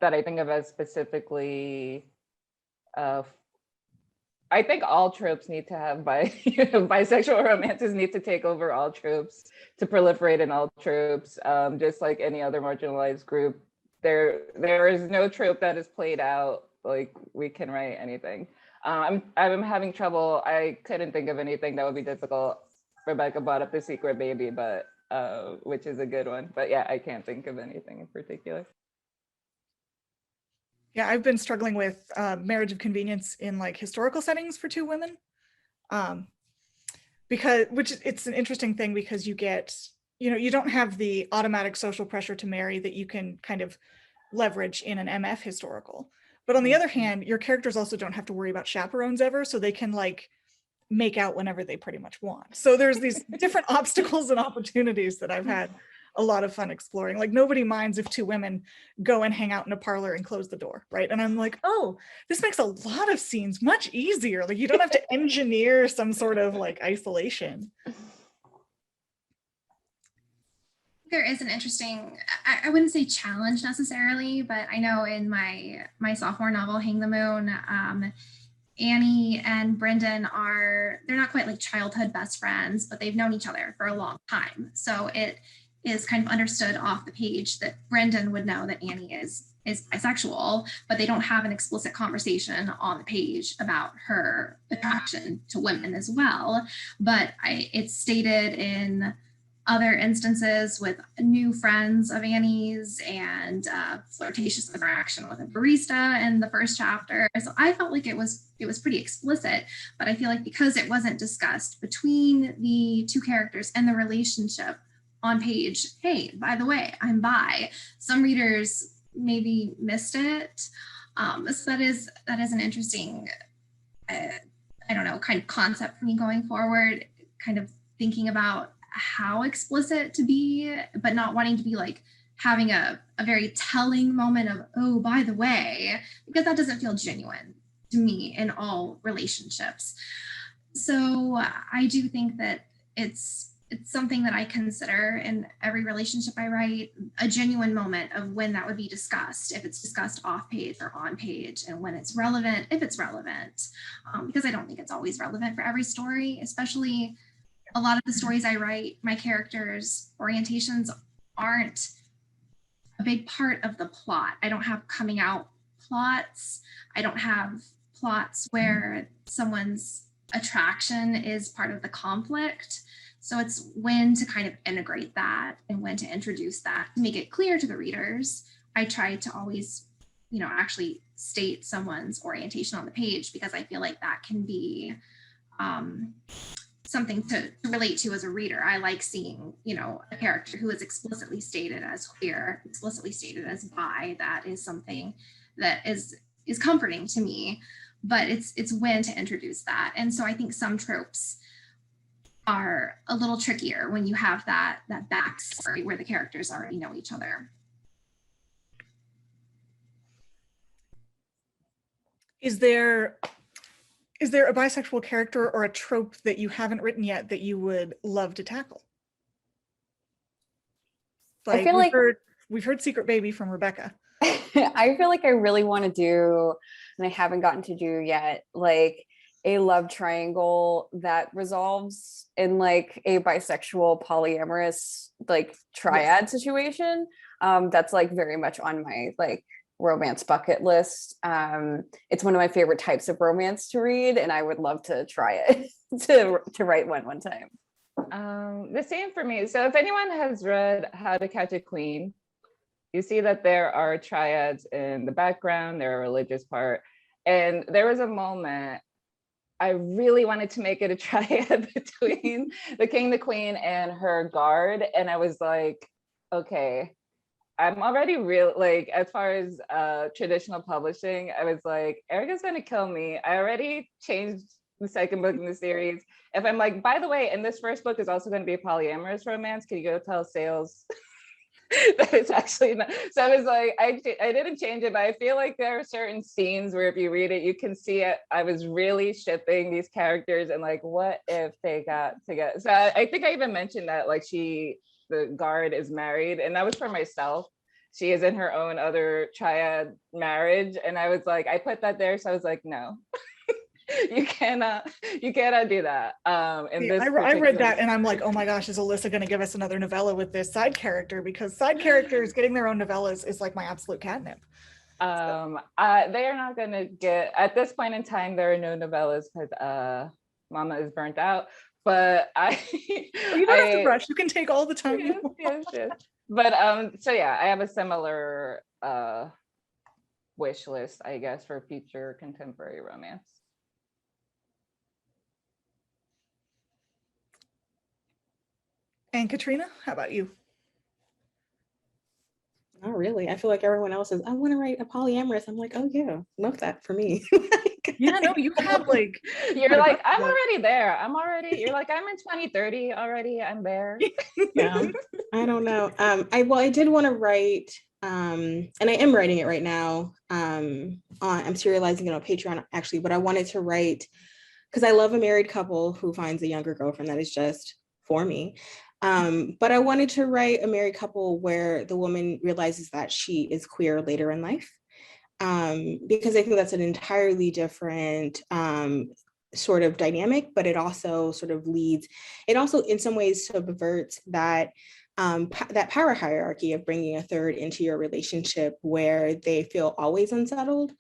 think of as specifically. I think all tropes need to have bisexual romances need to take over all tropes to proliferate in all tropes. Just like any other marginalized group, there is no trope that is played out. Like we can write anything. I'm having trouble. I couldn't think of anything that would be difficult. Rebecca brought up the secret baby, but which is a good one. But yeah, I can't think of anything in particular. Yeah, I've been struggling with marriage of convenience in like historical settings for two women, which it's an interesting thing because you get, you don't have the automatic social pressure to marry that you can kind of leverage in an MF historical. But on the other hand, your characters also don't have to worry about chaperones ever, so they can like make out whenever they pretty much want. So there's these different obstacles and opportunities that I've had a lot of fun exploring. Like nobody minds if two women go and hang out in a parlor and close the door, right? And I'm like, oh, this makes a lot of scenes much easier. Like you don't have to engineer some sort of like isolation. There is an interesting, I wouldn't say challenge necessarily, but I know in my sophomore novel, Hang the Moon, Annie and Brendan they're not quite like childhood best friends, but they've known each other for a long time. So it is kind of understood off the page that Brendan would know that Annie is bisexual, but they don't have an explicit conversation on the page about her attraction to women as well. But it's stated in other instances with new friends of Annie's and flirtatious interaction with a barista in the first chapter. So I felt like it was pretty explicit, but I feel like because it wasn't discussed between the two characters and the relationship on page, hey, by the way, I'm bi, some readers maybe missed it. So that is an interesting, I don't know, kind of concept for me going forward, kind of thinking about how explicit to be, but not wanting to be like having a very telling moment of, oh, by the way, because that doesn't feel genuine to me in all relationships. So I do think that it's something that I consider in every relationship I write, a genuine moment of when that would be discussed, if it's discussed off page or on page, and when it's relevant, if it's relevant, because I don't think it's always relevant for every story, especially a lot of the stories I write, my characters' orientations aren't a big part of the plot. I don't have coming out plots. I don't have plots where someone's attraction is part of the conflict. So it's when to kind of integrate that and when to introduce that to make it clear to the readers. I try to always, actually state someone's orientation on the page, because I feel like that can be something to relate to as a reader. I like seeing, a character who is explicitly stated as queer, explicitly stated as bi. That is something that is comforting to me, but it's when to introduce that. And so I think some tropes are a little trickier when you have that backstory where the characters already know each other. Is there a bisexual character or a trope that you haven't written yet that you would love to tackle? I feel like we've heard Secret Baby from Rebecca. I feel like I really want to do, and I haven't gotten to do yet, like a love triangle that resolves in like a bisexual polyamorous like triad situation. That's like very much on my like romance bucket list. It's one of my favorite types of romance to read, and I would love to try it to write one time. The same for me. So if anyone has read How to Catch a Queen, you see that there are triads in the background, there are a religious part. And there was a moment I really wanted to make it a triad between the king, the queen, and her guard. And I was like, okay, I'm already like, as far as traditional publishing, I was like, Erica's gonna kill me. I already changed the second book in the series. If I'm like, by the way, and this first book is also gonna be a polyamorous romance, can you go tell Sales that it's actually not? So I was like, I didn't change it, but I feel like there are certain scenes where if you read it, you can see it. I was really shipping these characters and like, what if they got together? So I think I even mentioned that like the guard is married, and that was for myself. She is in her own other triad marriage. And I was like, I put that there. So I was like, no, you cannot do that. I read that and I'm like, oh my gosh, is Alyssa going to give us another novella with this side character? Because side characters getting their own novellas is like my absolute catnip. They are not going to get, at this point in time, there are no novellas because Mama is burnt out. But you don't have to rush. You can take all the time you want. Yes. But so yeah, I have a similar wish list, I guess, for future contemporary romance. And Katrina, how about you? Not really. I feel like everyone else is, I want to write a polyamorous. I'm like, oh yeah, love that for me. Yeah, no, you have like, you're like, I'm already there. You're like, I'm in 2030 already. I'm there. Yeah, I don't know. I did want to write, and I am writing it right now. I'm serializing it on Patreon actually, but I wanted to write, because I love a married couple who finds a younger girlfriend that is just for me. But I wanted to write a married couple where the woman realizes that she is queer later in life. Because I think that's an entirely different sort of dynamic, but it also sort of it also in some ways subverts that that power hierarchy of bringing a third into your relationship where they feel always unsettled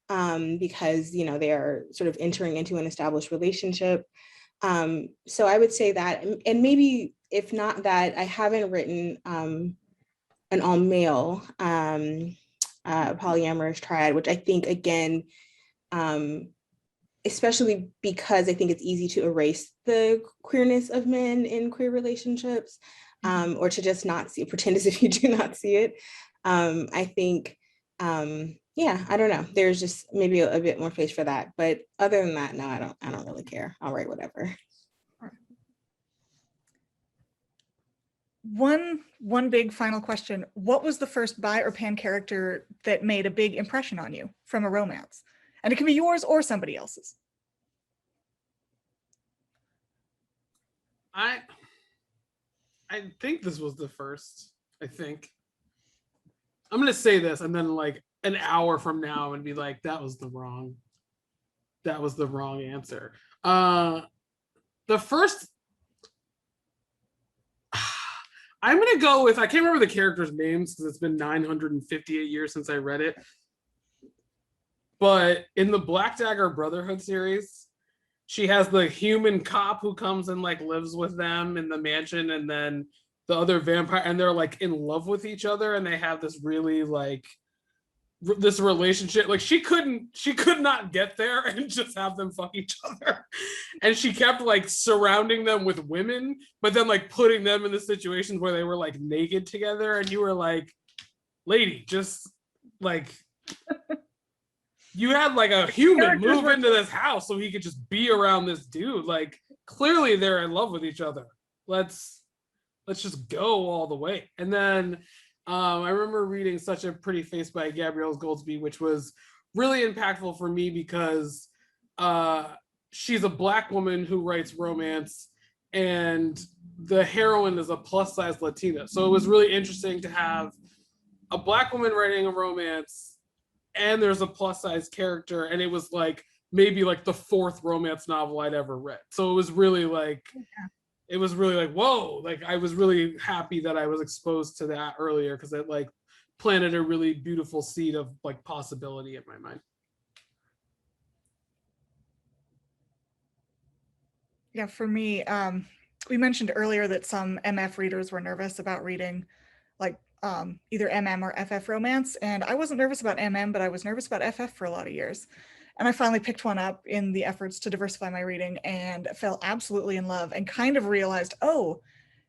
because, they are sort of entering into an established relationship. So I would say that, and maybe if not that, I haven't written an all male polyamorous triad, which I think, again, especially because I think it's easy to erase the queerness of men in queer relationships, or to just not pretend as if you do not see it. I think, yeah, I don't know. There's just maybe a bit more space for that. But other than that, no, I don't really care. I'll write whatever. One big final question. What was the first bi or pan character that made a big impression on you from a romance? And it can be yours or somebody else's. I think this was the first. I think I'm gonna say this, and then like an hour from now, and be like, that was the wrong answer. The first. I'm gonna go with, I can't remember the characters' names because it's been 958 years since I read it. But in the Black Dagger Brotherhood series, she has the human cop who comes and like lives with them in the mansion, and then the other vampire, and they're like in love with each other, and they have this really like this relationship. Like she could not get there and just have them fuck each other, and she kept like surrounding them with women, but then like putting them in the situations where they were like naked together, and you were like, lady, just like you had like a human move into this house so he could just be around this dude. Like clearly they're in love with each other. Let's just go all the way. And then I remember reading Such a Pretty Face by Gabrielle Goldsby, which was really impactful for me because she's a Black woman who writes romance, and the heroine is a plus size Latina. So it was really interesting to have a Black woman writing a romance and there's a plus size character, and it was like maybe like the 4th romance novel I'd ever read. So it was really like, it was really like, whoa, like I was really happy that I was exposed to that earlier, because it like planted a really beautiful seed of like possibility in my mind. Yeah, for me, we mentioned earlier that some MF readers were nervous about reading like either MM or FF romance. And I wasn't nervous about MM, but I was nervous about FF for a lot of years. And I finally picked one up in the efforts to diversify my reading and fell absolutely in love and kind of realized, oh,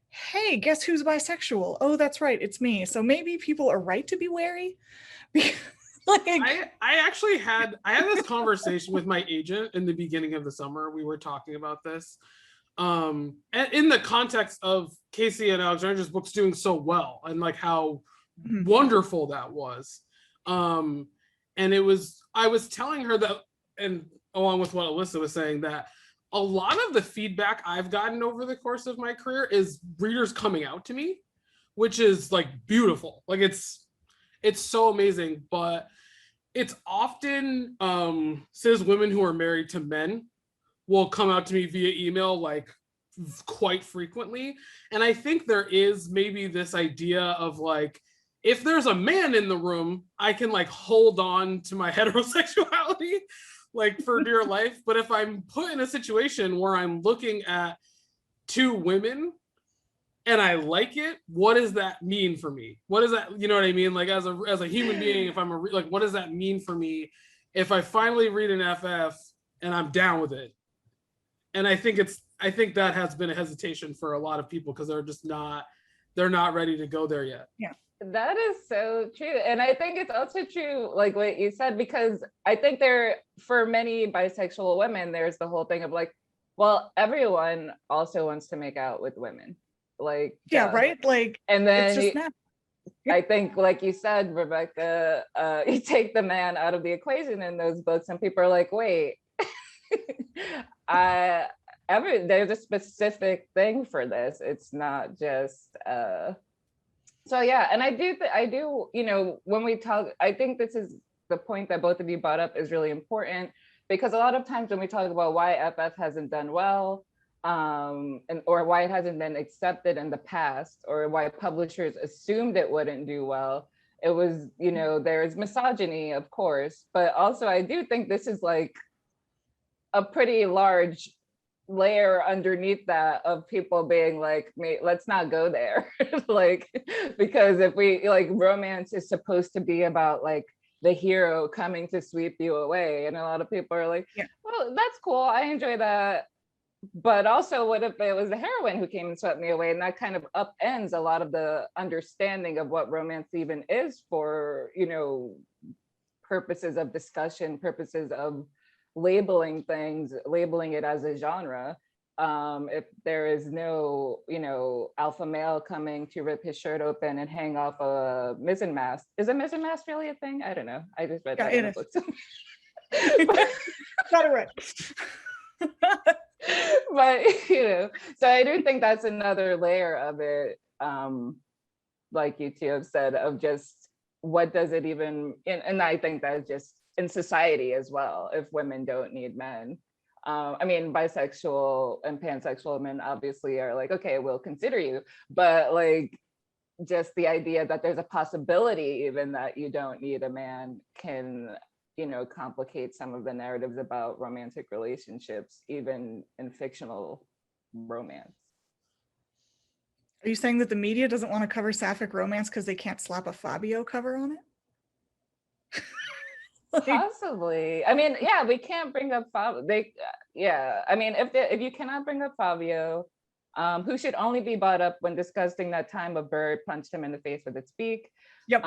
hey, guess who's bisexual? Oh, that's right, it's me. So maybe people are right to be wary. Like, I actually had this conversation with my agent in the beginning of the summer. We were talking about this. And in the context of Casey and Alexandra's books doing so well, and like how wonderful that was. And I was telling her that, and along with what Alyssa was saying, that a lot of the feedback I've gotten over the course of my career is readers coming out to me, which is like beautiful. Like it's so amazing, but it's often cis women who are married to men will come out to me via email like quite frequently. And I think there is maybe this idea of like, if there's a man in the room, I can like hold on to my heterosexuality like for dear life. But if I'm put in a situation where I'm looking at 2 women and I like it, what does that mean for me? What does that, you know what I mean? Like as a human being, if I'm like, what does that mean for me if I finally read an FF and I'm down with it? And I think that has been a hesitation for a lot of people because they're not ready to go there yet. Yeah. That is so true. And I think it's also true, like what you said, because I think for many bisexual women, there's the whole thing of like, well, everyone also wants to make out with women. Like, yeah, right? Like, and then it's just I think, like you said, Rebecca, you take the man out of the equation in those books, and people are like, wait, there's a specific thing for this. It's not just so yeah. And I do, you know, when we talk, I think this is the point that both of you brought up is really important, because a lot of times when we talk about why FF hasn't done well, or why it hasn't been accepted in the past, or why publishers assumed it wouldn't do well, it was, you know, there's misogyny, of course, but also I do think this is like a pretty large layer underneath that of people being like, let's not go there. Like, because if we like, romance is supposed to be about like the hero coming to sweep you away, and a lot of people are like, yeah, well, that's cool, I enjoy that, but also what if it was the heroine who came and swept me away? And that kind of upends a lot of the understanding of what romance even is for, you know, purposes of discussion, purposes of labeling things, labeling it as a genre. If there is no, you know, alpha male coming to rip his shirt open and hang off a mizzen mast. Is a mizzen mast really a thing? I don't know. I just read that in the book. Got it right. But, you know, so I do think that's another layer of it, like you two have said, of just what does it even, and I think that's just in society as well, if women don't need men. I mean, bisexual and pansexual men obviously are like, okay, we'll consider you, but like just the idea that there's a possibility even that you don't need a man can you know, complicate some of the narratives about romantic relationships, even in fictional romance. Are you saying that the media doesn't want to cover sapphic romance because they can't slap a Fabio cover on it? Like, Possibly. I mean, yeah, we can't bring up Fabio. Yeah. I mean, if you cannot bring up Fabio, who should only be brought up when discussing that time a bird punched him in the face with its beak, yep.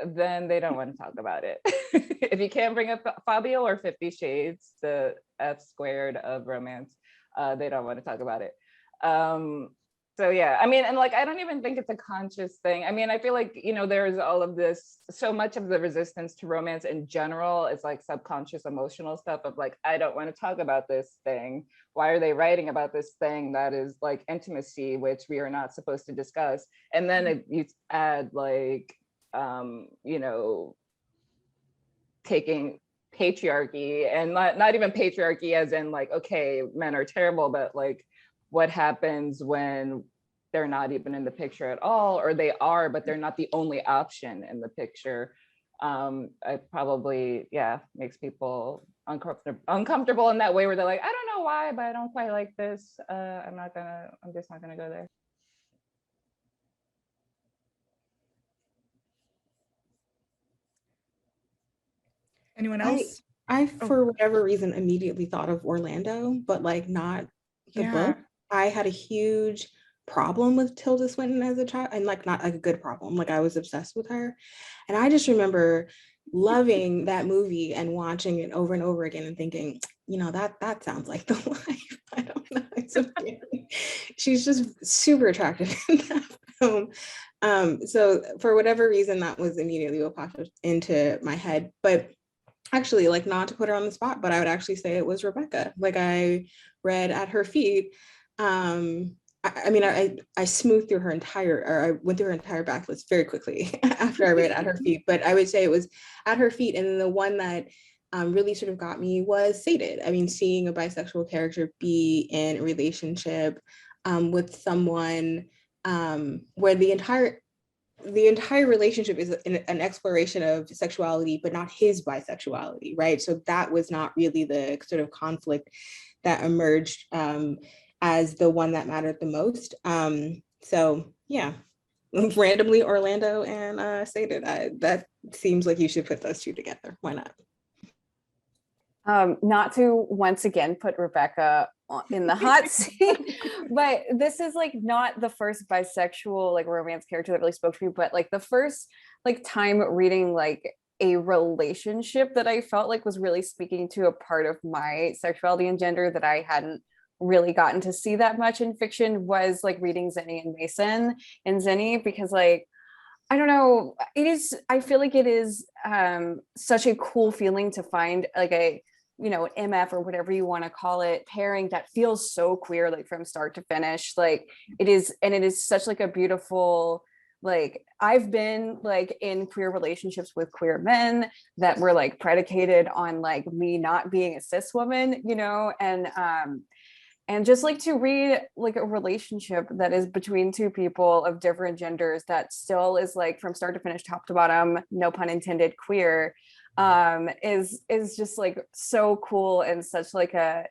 then they don't want to talk about it. If you can't bring up Fabio or 50 Shades, the F squared of romance, they don't want to talk about it. So yeah, I mean, and like, I don't even think it's a conscious thing. I mean, I feel like, you know, there's all of this, so much of the resistance to romance in general is like subconscious emotional stuff of like, I don't want to talk about this thing. Why are they writing about this thing that is like intimacy, which we are not supposed to discuss? And then you add like, you know, taking patriarchy, and not even patriarchy as in like, okay, men are terrible, but like, what happens when they're not even in the picture at all, or they are, but they're not the only option in the picture. It probably, yeah, makes people uncomfortable in that way where they're like, I don't know why, but I don't quite like this. I'm just not gonna go there. Anyone else? I for whatever reason immediately thought of Orlando, but like not the book. I had a huge problem with Tilda Swinton as a child, and like not like a good problem. Like I was obsessed with her, and I just remember loving that movie and watching it over and over again and thinking, you know, that sounds like the life. I don't know. It's okay. She's just super attractive in that film. So for whatever reason, that was immediately what popped into my head. But actually, like, not to put her on the spot, but I would actually say it was Rebecca. Like I read At Her Feet. I mean, I smoothed through her entire, or I went through her entire backlist very quickly after I read At Her Feet, but I would say it was At Her Feet. And then the one that really sort of got me was Sated. I mean, seeing a bisexual character be in a relationship with someone where the entire relationship is an exploration of sexuality, but not his bisexuality, right? So that was not really the sort of conflict that emerged as the one that mattered the most. So yeah, randomly Orlando and Sated. That seems like you should put those two together. Why not? Not to once again put Rebecca in the hot seat, but this is like not the first bisexual like romance character that really spoke to me, but like the first like time reading like a relationship that I felt like was really speaking to a part of my sexuality and gender that I hadn't really gotten to see that much in fiction was like reading Zenny and Mason and Zenny, because like, I don't know, I feel like it is such a cool feeling to find like a, you know, MF or whatever you want to call it, pairing that feels so queer, like from start to finish. Like it is, and it is such like a beautiful, like I've been like in queer relationships with queer men that were like predicated on like me not being a cis woman, you know, and just like to read like a relationship that is between two people of different genders that still is like from start to finish, top to bottom, no pun intended, queer, is just like so cool, and such like it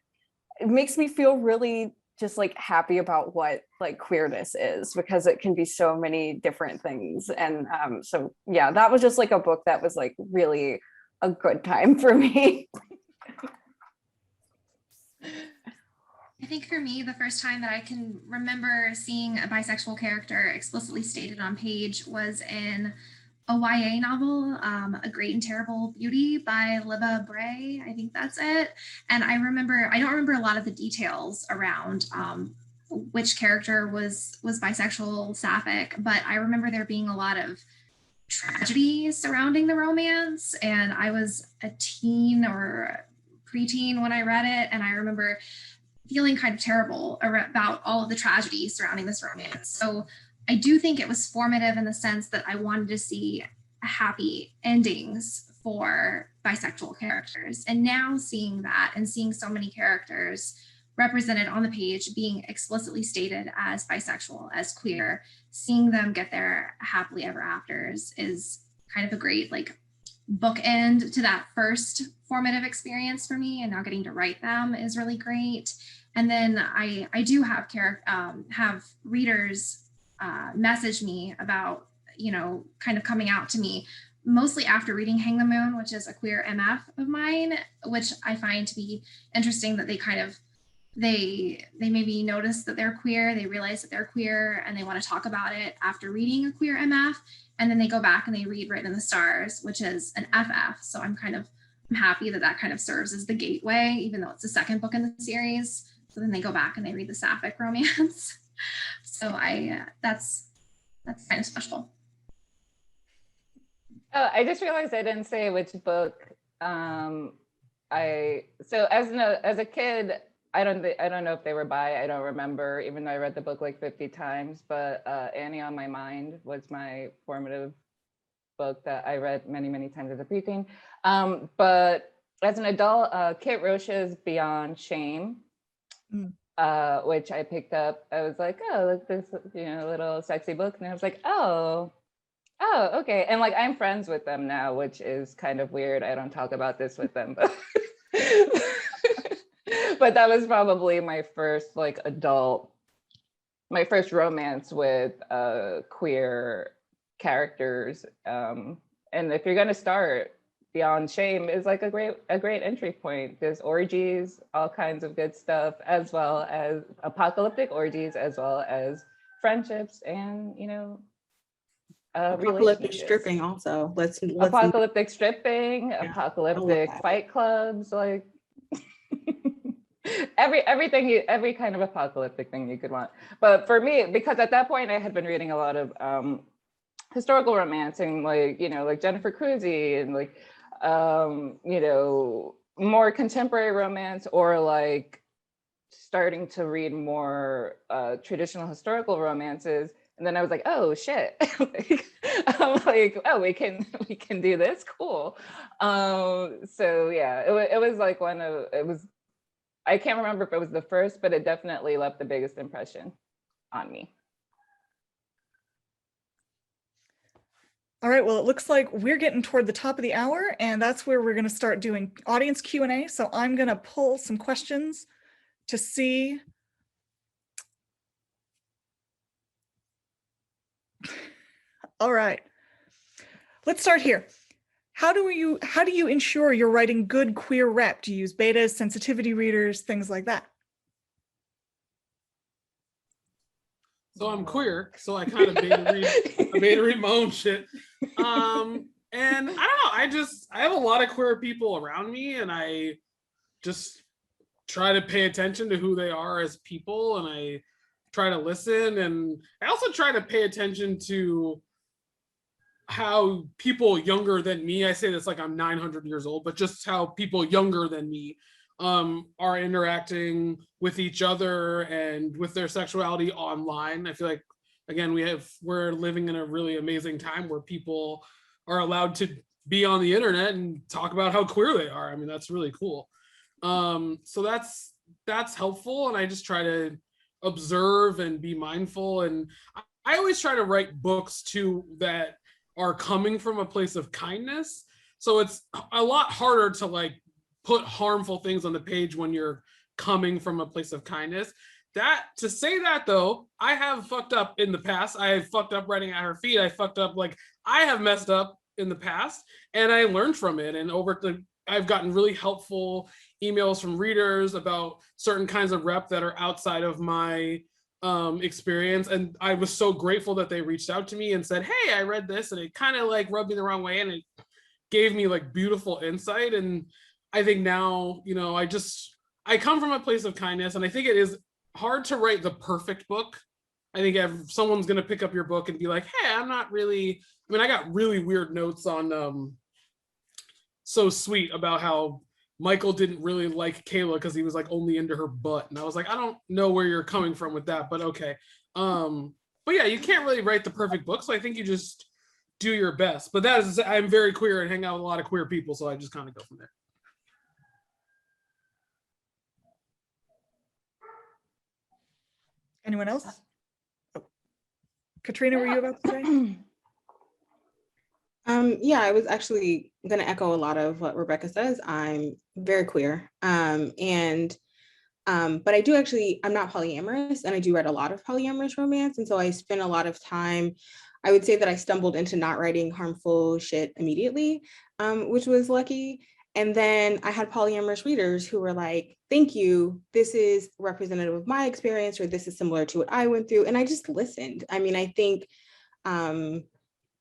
makes me feel really just like happy about what like queerness is, because it can be so many different things. And so yeah, that was just like a book that was like really a good time for me. I think for me, the first time that I can remember seeing a bisexual character explicitly stated on page was in a YA novel, A Great and Terrible Beauty by Libba Bray. I think that's it. And I don't remember a lot of the details around which character was bisexual, sapphic, but I remember there being a lot of tragedy surrounding the romance. And I was a teen or preteen when I read it. And I remember feeling kind of terrible about all of the tragedy surrounding this romance. So I do think it was formative in the sense that I wanted to see happy endings for bisexual characters. And now seeing that and seeing so many characters represented on the page being explicitly stated as bisexual, as queer, seeing them get their happily ever afters is kind of a great like bookend to that first formative experience for me, and now getting to write them is really great. And then I do have have readers message me about, you know, kind of coming out to me, mostly after reading Hang the Moon, which is a queer MF of mine, which I find to be interesting that they kind of, they maybe notice that they're queer, they realize that they're queer, and they want to talk about it after reading a queer MF. And then they go back and they read Written in the Stars, which is an FF. So I'm happy that that kind of serves as the gateway, even though it's the second book in the series. So then they go back and they read the sapphic romance. So that's kind of special. Oh, I just realized I didn't say which book. So as a kid, I don't know if they were bi. I don't remember, even though I read the book like 50 times. But Annie on My Mind was my formative book that I read many, many times as a preteen. But as an adult, Kate Roche's Beyond Shame, which I picked up. I was like, oh, look, this little sexy book, and I was like, oh, okay. And like I'm friends with them now, which is kind of weird. I don't talk about this with them, but but that was probably my first my first romance with queer characters. And if you're gonna start, Beyond Shame is like a great entry point. There's orgies, all kinds of good stuff, as well as apocalyptic orgies, as well as friendships and Apocalyptic stripping also. Let's apocalyptic stripping, Yeah, apocalyptic fight clubs, like every kind of apocalyptic thing you could want. But for me, because at that point I had been reading a lot of historical romancing, like Jennifer Cruzy, and like more contemporary romance, or like starting to read more traditional historical romances. And then I was like, oh shit. I'm like, oh, we can do this, cool. So yeah, it was like I can't remember if it was the first, but it definitely left the biggest impression on me. All right, well, it looks like we're getting toward the top of the hour, and that's where we're going to start doing audience Q&A. So I'm going to pull some questions to see. All right, let's start here. How do you ensure you're writing good queer rep? Do you use betas, sensitivity readers, things like that? So I'm queer, so I kind of beta read my own shit. And I don't know, I have a lot of queer people around me, and I just try to pay attention to who they are as people, and I try to listen, and I also try to pay attention to how people younger than me, I say this like I'm 900 years old, but just how people younger than me are interacting with each other and with their sexuality online. I feel like, again, we're living in a really amazing time where people are allowed to be on the internet and talk about how queer they are. I mean, that's really cool. So that's helpful, and I just try to observe and be mindful. And I always try to write books too that are coming from a place of kindness. So it's a lot harder to like put harmful things on the page when you're coming from a place of kindness. To say that though, I have fucked up in the past. I have fucked up writing At Her Feet. I have messed up in the past, and I learned from it. And I've gotten really helpful emails from readers about certain kinds of rep that are outside of my experience, and I was so grateful that they reached out to me and said, hey, I read this, and it kind of like rubbed me the wrong way, and it gave me like beautiful insight. And I think now, I come from a place of kindness, and I think it is hard to write the perfect book. I think if someone's going to pick up your book and be like, hey, I got really weird notes on So Sweet about how Michael didn't really like Kayla because he was like only into her butt. And I was like, I don't know where you're coming from with that, but okay. But yeah, you can't really write the perfect book. So I think you just do your best. But I'm very queer and hang out with a lot of queer people. So I just kind of go from there. Anyone else? Oh. Katrina, were you about to say? Yeah, I was actually going to echo a lot of what Rebecca says. I'm very queer. But I do actually, I'm not polyamorous, and I do write a lot of polyamorous romance. And so I spend a lot of time, I would say that I stumbled into not writing harmful shit immediately, which was lucky. And then I had polyamorous readers who were like, thank you, this is representative of my experience, or this is similar to what I went through. And I just listened. I mean, I think,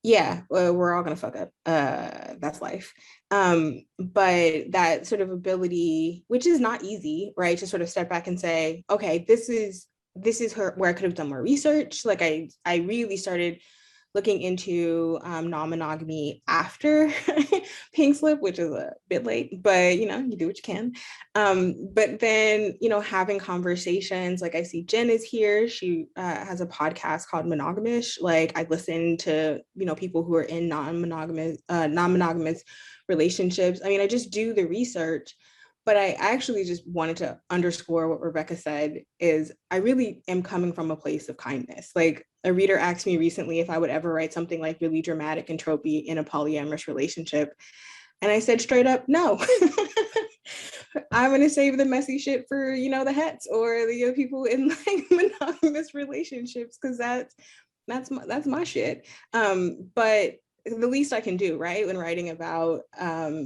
yeah, well, we're all gonna fuck up. That's life. But that sort of ability, which is not easy, right? To sort of step back and say, okay, this is her where I could have done more research. Like I really started looking into non-monogamy after Pink Slip, which is a bit late, but you do what you can. But then, having conversations, like I see Jen is here. She has a podcast called Monogamish. Like I listen to, people who are in non-monogamous relationships. I mean, I just do the research. But I actually just wanted to underscore what Rebecca said is I really am coming from a place of kindness. Like a reader asked me recently if I would ever write something like really dramatic and tropey in a polyamorous relationship. And I said straight up, no. I'm going to save the messy shit for, the hets or the people in like monogamous relationships, because that's my shit. But the least I can do, right, when writing about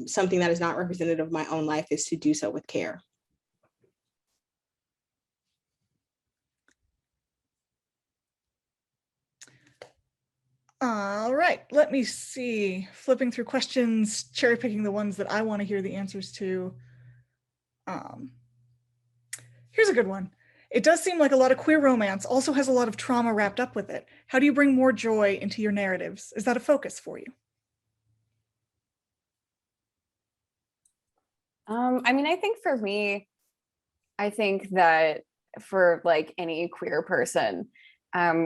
something that is not representative of my own life is to do so with care. All right, let me see. Flipping through questions, cherry picking the ones that I want to hear the answers to. Here's a good one. It does seem like a lot of queer romance also has a lot of trauma wrapped up with it. How do you bring more joy into your narratives? Is that a focus for you? I mean, I think for me, I think that for like any queer person,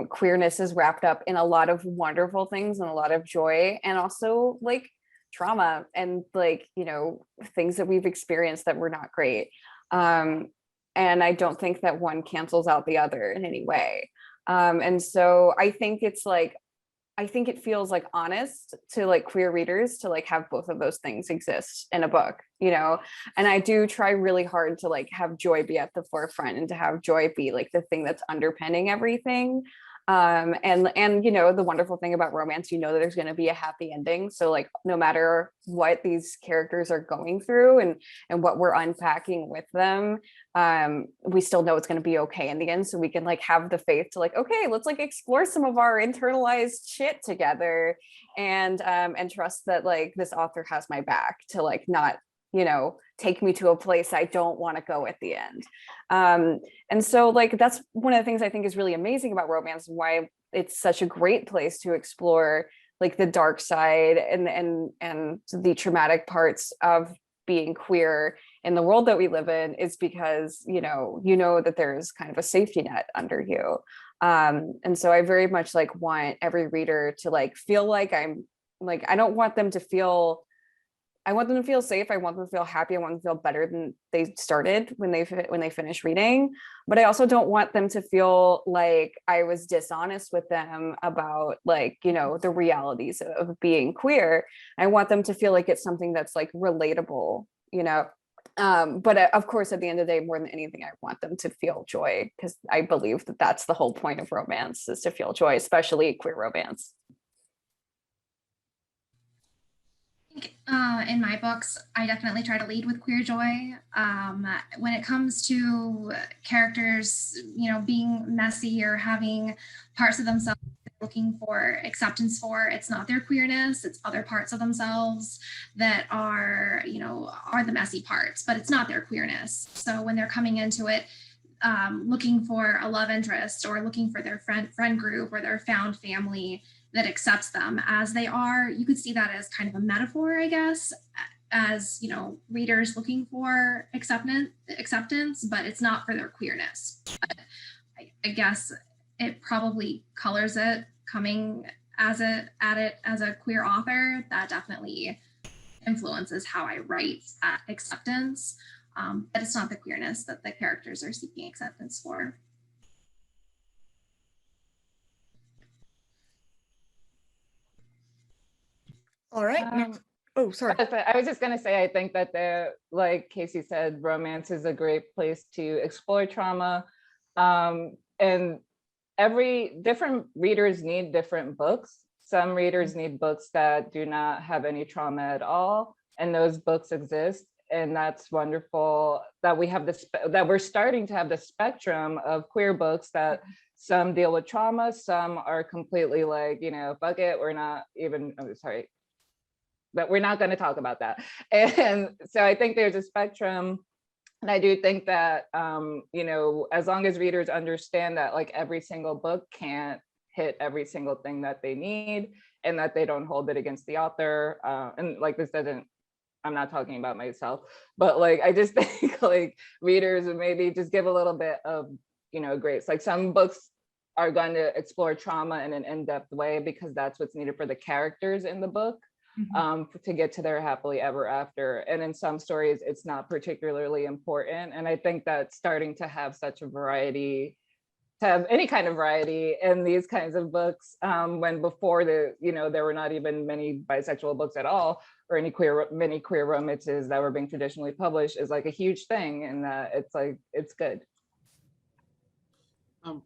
queerness is wrapped up in a lot of wonderful things and a lot of joy, and also like trauma and like, things that we've experienced that were not great. And I don't think that one cancels out the other in any way. And so I think it feels like honest to like queer readers to like have both of those things exist in a book, and I do try really hard to like have joy be at the forefront and to have joy be like the thing that's underpinning everything. And the wonderful thing about romance, that there's going to be a happy ending. So like no matter what these characters are going through and what we're unpacking with them, we still know it's going to be okay in the end. So we can like have the faith to like, okay, let's like explore some of our internalized shit together, and trust that like this author has my back to like not take me to a place I don't want to go at the end. And so like that's one of the things I think is really amazing about romance, and why it's such a great place to explore like the dark side and the traumatic parts of being queer in the world that we live in, is because that there's kind of a safety net under you. And so I very much like want every reader to like feel like I'm like, I want them to feel safe. I want them to feel happy. I want them to feel better than they started when they finish reading. But I also don't want them to feel like I was dishonest with them about like, the realities of being queer. I want them to feel like it's something that's like relatable, but of course, at the end of the day, more than anything, I want them to feel joy, because I believe that that's the whole point of romance, is to feel joy, especially queer romance. In my books, I definitely try to lead with queer joy. When it comes to characters, being messy or having parts of themselves looking for acceptance for, it's not their queerness, it's other parts of themselves that are the messy parts, but it's not their queerness. So when they're coming into it, looking for a love interest or looking for their friend group or their found family that accepts them as they are, you could see that as kind of a metaphor, I guess, as readers looking for acceptance, but it's not for their queerness. But I guess it probably colors it coming at it as a queer author. That definitely influences how I write acceptance, but it's not the queerness that the characters are seeking acceptance for. All right. Next. Oh, sorry. I was just gonna say, I think that like Casey said, romance is a great place to explore trauma. And different readers need different books. Some readers need books that do not have any trauma at all, and those books exist. And that's wonderful that we have that we're starting to have the spectrum of queer books that some deal with trauma, some are completely like, fuck it, we're not even, sorry, but we're not going to talk about that. And so I think there's a spectrum. And I do think that, as long as readers understand that like every single book can't hit every single thing that they need, and that they don't hold it against the author. And like I'm not talking about myself, but like, I just think like readers would maybe just give a little bit of, grace. Like some books are going to explore trauma in an in-depth way because that's what's needed for the characters in the book. To get to their happily ever after. And in some stories, it's not particularly important. And I think that starting to have such a variety, to have any kind of variety in these kinds of books, when before there were not even many bisexual books at all, or many queer romances that were being traditionally published, is like a huge thing. And it's good.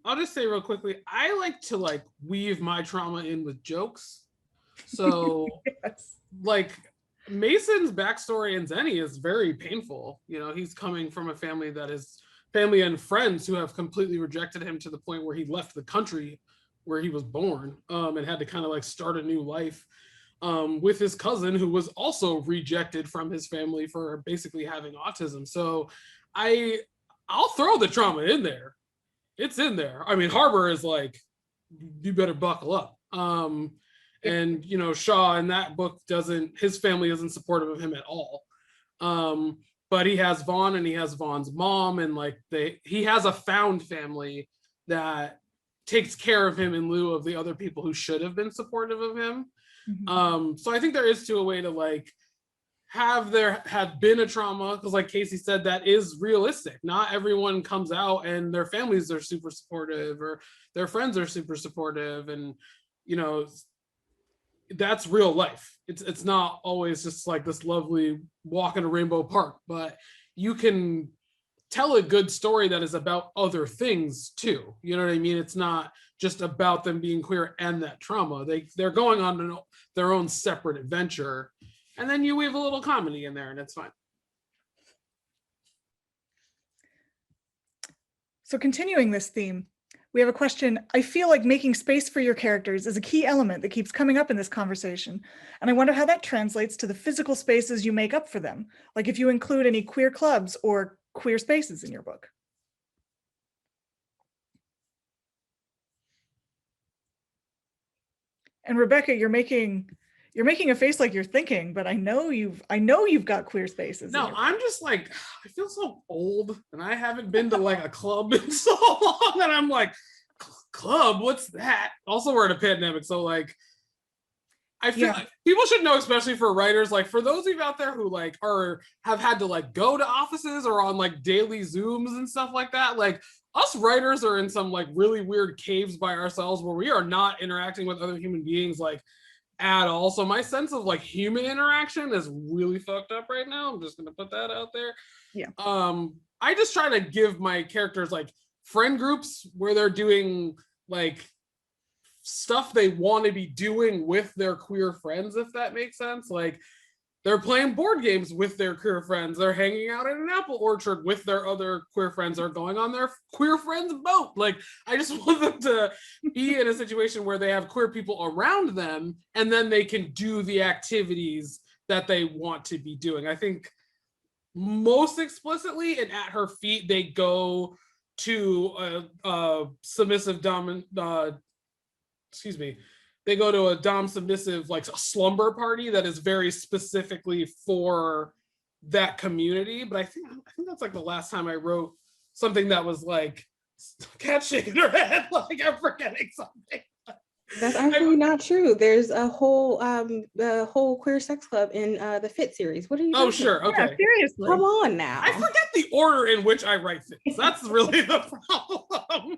I'll just say real quickly, I like to like weave my trauma in with jokes. So Yes. like Mason's backstory in Zenny is very painful. He's coming from a family and friends who have completely rejected him to the point where he left the country where he was born, and had to kind of like start a new life with his cousin who was also rejected from his family for basically having autism. So I'll throw the trauma in there. It's in there. I mean, Harbor is like, you better buckle up. And Shaw in that book his family isn't supportive of him at all. But he has Vaughn and he has Vaughn's mom, and like he has a found family that takes care of him in lieu of the other people who should have been supportive of him. So I think there is a way to like have been a trauma, because like Casey said, that is realistic. Not everyone comes out and their families are super supportive or their friends are super supportive, and that's real life. It's not always just like this lovely walk in a rainbow park, but you can tell a good story that is about other things too. You know what I mean? It's not just about them being queer and that trauma. They're going on their own separate adventure, and then you weave a little comedy in there and it's fine. So continuing this theme, we have a question. I feel like making space for your characters is a key element that keeps coming up in this conversation. And I wonder how that translates to the physical spaces you make up for them. Like if you include any queer clubs or queer spaces in your book. And Rebecca, you're making a face like you're thinking, but I know you've got queer spaces. No, I'm just like, I feel so old and I haven't been to like a club in so long, and I'm like, club, what's that? Also, we're in a pandemic, so like I feel like people should know, especially for writers, like for those of you out there who like have had to like go to offices or on like daily Zooms and stuff like that, like us writers are in some like really weird caves by ourselves where we are not interacting with other human beings like at all. So my sense of like human interaction is really fucked up right now. I'm just gonna put that out there. Yeah. I just try to give my characters like friend groups where they're doing like stuff they want to be doing with their queer friends, if that makes sense. Like they're playing board games with their queer friends, they're hanging out in an apple orchard with their other queer friends, they're going on their queer friends boat. Like I just want them to be in a situation where they have queer people around them, and then they can do the activities that they want to be doing. I think most explicitly and at her feet, they go to a submissive they go to a dom submissive like a slumber party that is very specifically for that community. But I think that's like the last time I wrote something that was like cat shaking her head like I'm forgetting something. That's actually not true. There's a whole queer sex club in the Fit series. What are you Oh, sure. Okay. Yeah, seriously. Come on now. I forget the order in which I write things. That's really the problem.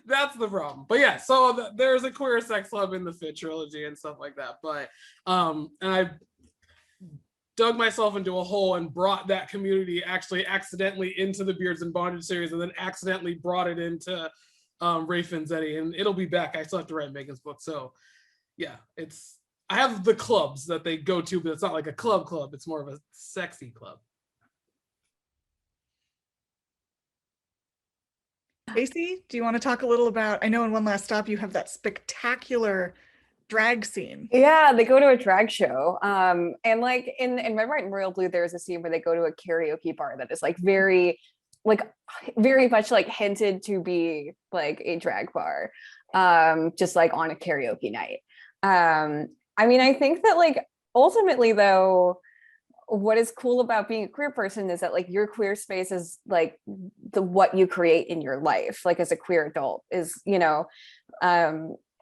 That's the problem. But yeah, so there's a queer sex club in the Fit trilogy and stuff like that. But and I dug myself into a hole and brought that community actually accidentally into the Beards and Bondage series, and then accidentally brought it into Ray Fanzetti, and it'll be back. I still have to write Megan's book. So yeah, I have the clubs that they go to, but it's not like a club. It's more of a sexy club. Casey, do you want to talk a little about, I know in One Last Stop you have that spectacular drag scene. Yeah, they go to a drag show. And like in Red, White, and Royal Blue, there's a scene where they go to a karaoke bar that is like very much like hinted to be like a drag bar, just like on a karaoke night. I mean, I think that like ultimately though, what is cool about being a queer person is that like your queer space is like what you create in your life, like as a queer adult is, you know,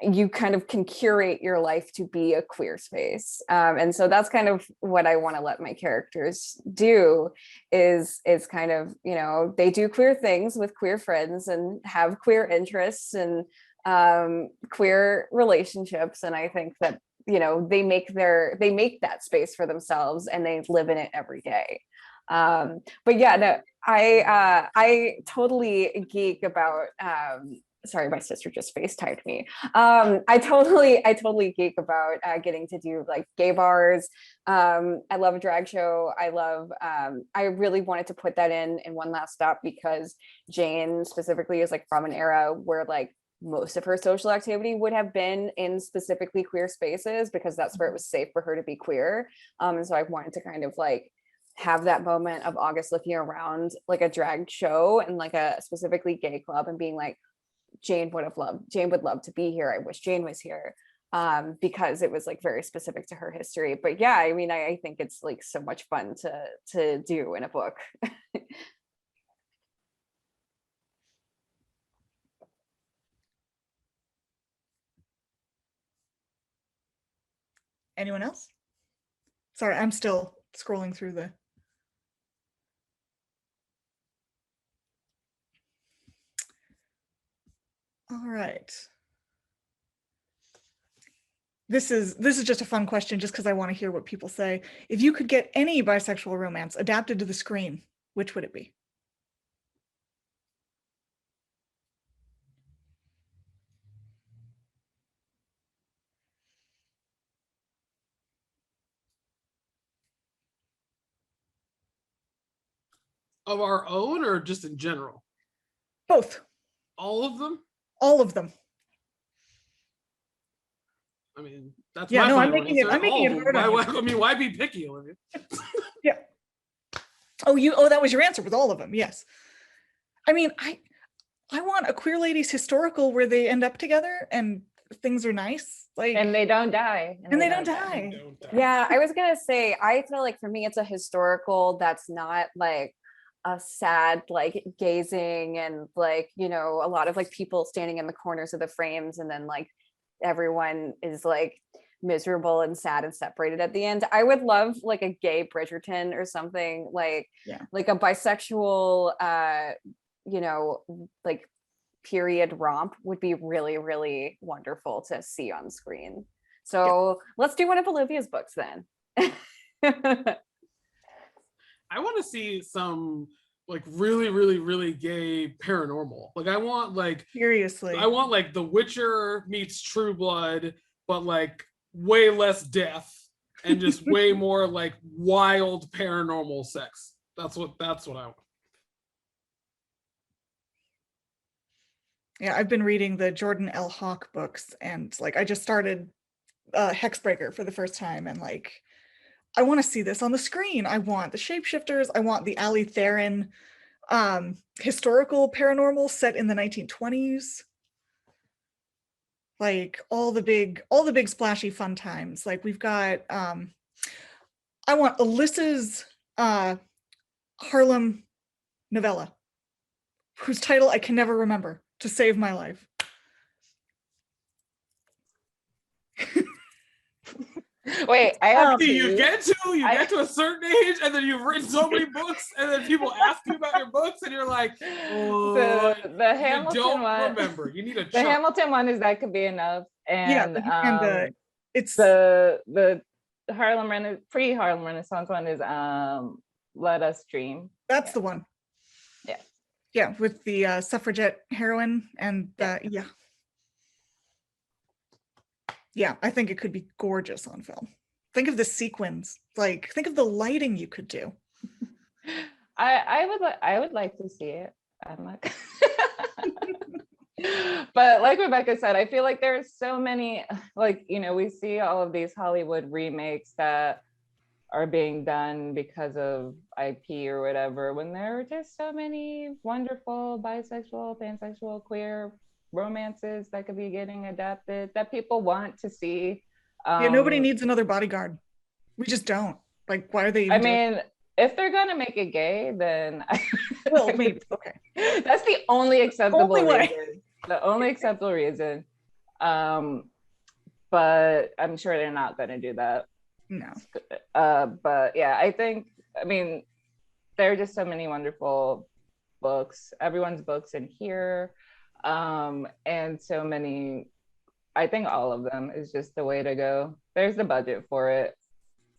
you kind of can curate your life to be a queer space. And so that's kind of what I want to let my characters do is kind of, you know, they do queer things with queer friends and have queer interests and queer relationships. And I think that, you know, they make that space for themselves and they live in it every day. But yeah, no, I totally geek about, sorry, my sister just FaceTimed me. I totally geek about getting to do like gay bars. I love a drag show. I really wanted to put that in One Last Stop because Jane specifically is like from an era where like most of her social activity would have been in specifically queer spaces because that's where it was safe for her to be queer. And so I wanted to kind of like have that moment of August looking around like a drag show and like a specifically gay club and being like, Jane would love to be here. I wish Jane was here. Because it was like very specific to her history. But yeah, I mean, I think it's like so much fun to do in a book. Anyone else? Sorry, I'm still scrolling through the. All right. This is just a fun question just because I want to hear what people say. If you could get any bisexual romance adapted to the screen, which would it be? Of our own or just in general? Both. All of them? All of them. I mean, that's yeah. my No, I'm final making it. answer. I'm making it hard on you. I mean, why be picky, Olivia? Yeah. Oh, that was your answer with all of them. Yes. I mean, I want a queer ladies historical where they end up together and things are nice. Like, and they don't die. And they don't die. Yeah, I was gonna say, I feel like for me, it's a historical that's not like a sad, like gazing and like, you know, a lot of like people standing in the corners of the frames and then like everyone is like miserable and sad and separated at the end. I would love like a gay Bridgerton or something like a bisexual you know, like period romp would be really, really wonderful to see on screen. So let's do one of Olivia's books then. I want to see some like really, really, really gay paranormal. Like I want like seriously. I want like The Witcher meets True Blood, but like way less death and just way more like wild paranormal sex. That's what I want. Yeah, I've been reading the Jordan L. Hawk books and like I just started Hexbreaker for the first time and like I want to see this on the screen. I want the shapeshifters. I want the Ali Theron historical paranormal set in the 1920s. Like all the big splashy fun times. Like we've got I want Alyssa's Harlem novella, whose title I can never remember to save my life. Wait, I have See, you two. get to a certain age, and then you've written so many books, and then people ask you about your books, and you're like, oh, The you Hamilton don't one. remember. You need a The chunk. Hamilton one is that could be enough, and it's the Harlem pre-Harlem Renaissance one is Let Us Dream. that's the one. Yeah. Yeah, with the suffragette heroine and yeah. Yeah, I think it could be gorgeous on film. Think of the sequins, like think of the lighting you could do. I would like to see it. I'm not but like Rebecca said, I feel like there's so many, like, you know, we see all of these Hollywood remakes that are being done because of IP or whatever, when there are just so many wonderful bisexual, pansexual, queer romances that could be getting adapted that people want to see. Yeah, nobody needs another Bodyguard. We just don't. Like, why are they even mean, if they're gonna make it gay, then well, maybe okay. That's the only acceptable Only reason. The only acceptable reason. But I'm sure they're not gonna do that. No. But yeah, I mean, there are just so many wonderful books, everyone's books in here. And so many, I think all of them is just the way to go. There's the budget for it.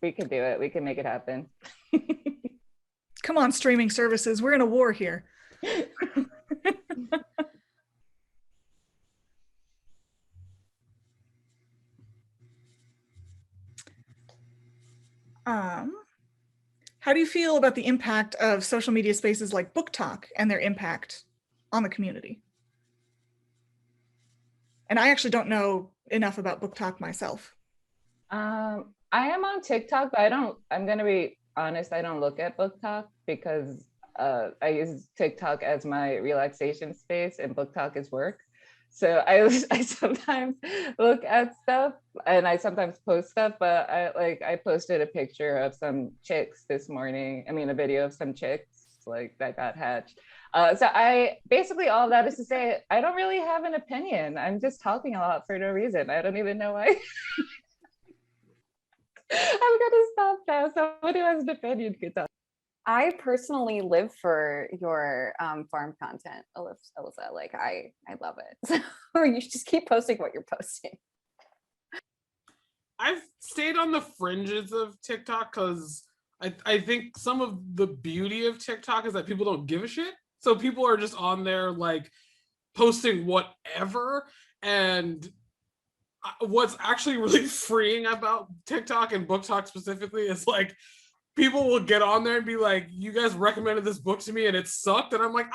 We could do it. We can make it happen. Come on, streaming services. We're in a war here. How do you feel about the impact of social media spaces like BookTok and their impact on the community? And I actually don't know enough about BookTok myself. I am on TikTok, but I'm going to be honest, I don't look at BookTok because I use TikTok as my relaxation space and BookTok is work. So I sometimes look at stuff and I sometimes post stuff, but I posted a picture of some chicks this morning. I mean, a video of some chicks like that got hatched. So I basically, all of that is to say, I don't really have an opinion. I'm just talking a lot for no reason. I don't even know why. I'm gonna stop now. Somebody who has an opinion could talk. I personally live for your farm content, Alyssa. Like I love it. So you should just keep posting what you're posting. I've stayed on the fringes of TikTok because I think some of the beauty of TikTok is that people don't give a shit. So people are just on there like posting whatever. And what's actually really freeing about TikTok and BookTok specifically is like people will get on there and be like, you guys recommended this book to me and it sucked. And I'm like,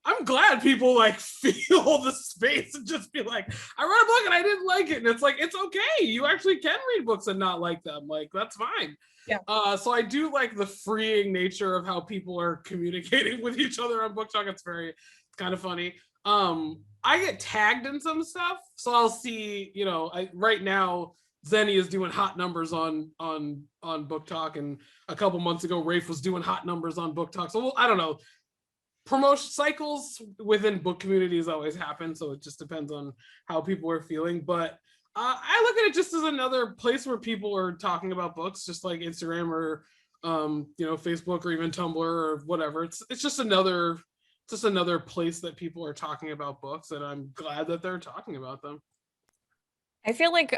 I'm glad people like feel the space and just be like, I read a book and I didn't like it. And it's like, it's okay. You actually can read books and not like them. Like, that's fine. Yeah. So I do like the freeing nature of how people are communicating with each other on BookTok. It's kind of funny. I get tagged in some stuff. So I'll see, you know, right now, Zenny is doing hot numbers on BookTok, and a couple months ago, Rafe was doing hot numbers on BookTok. So I don't know. Promotion cycles within book communities always happen, so it just depends on how people are feeling. But I look at it just as another place where people are talking about books, just like Instagram or you know, Facebook or even Tumblr or whatever. It's just another place that people are talking about books, and I'm glad that they're talking about them. I feel like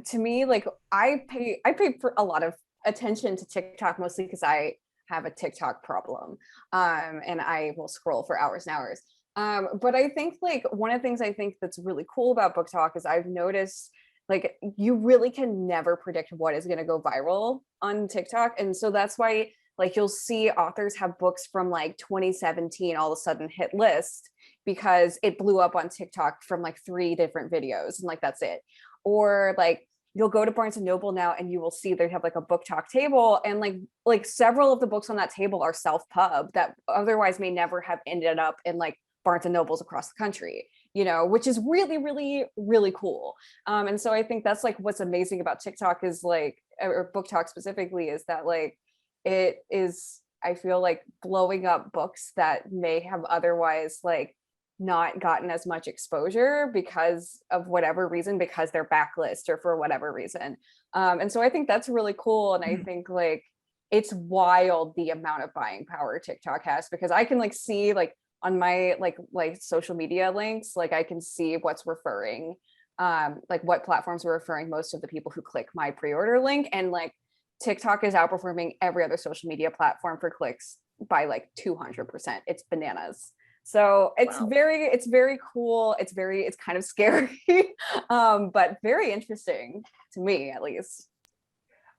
to me, like I pay for a lot of attention to TikTok, mostly because I have a TikTok problem, and I will scroll for hours and hours. But I think like one of the things I think that's really cool about BookTok is I've noticed like you really can never predict what is going to go viral on TikTok, and so that's why like you'll see authors have books from like 2017 all of a sudden hit list because it blew up on TikTok from like 3 different videos and like that's it. Or like you'll go to Barnes and Noble now and you will see they have like a BookTok table, and like several of the books on that table are self-pub that otherwise may never have ended up in like Barnes and Nobles across the country, you know, which is really, really, really cool. And so I think that's like what's amazing about TikTok is like, or BookTok specifically, is that like it is, I feel like blowing up books that may have otherwise like not gotten as much exposure because of whatever reason, because they're backlist or for whatever reason. And so I think that's really cool. And I think like it's wild the amount of buying power TikTok has, because I can like see like on my like social media links, like I can see what's referring, like what platforms are referring most of the people who click my pre-order link. And like TikTok is outperforming every other social media platform for clicks by like 200%. It's bananas. So it's very cool. It's kind of scary, but very interesting to me, at least.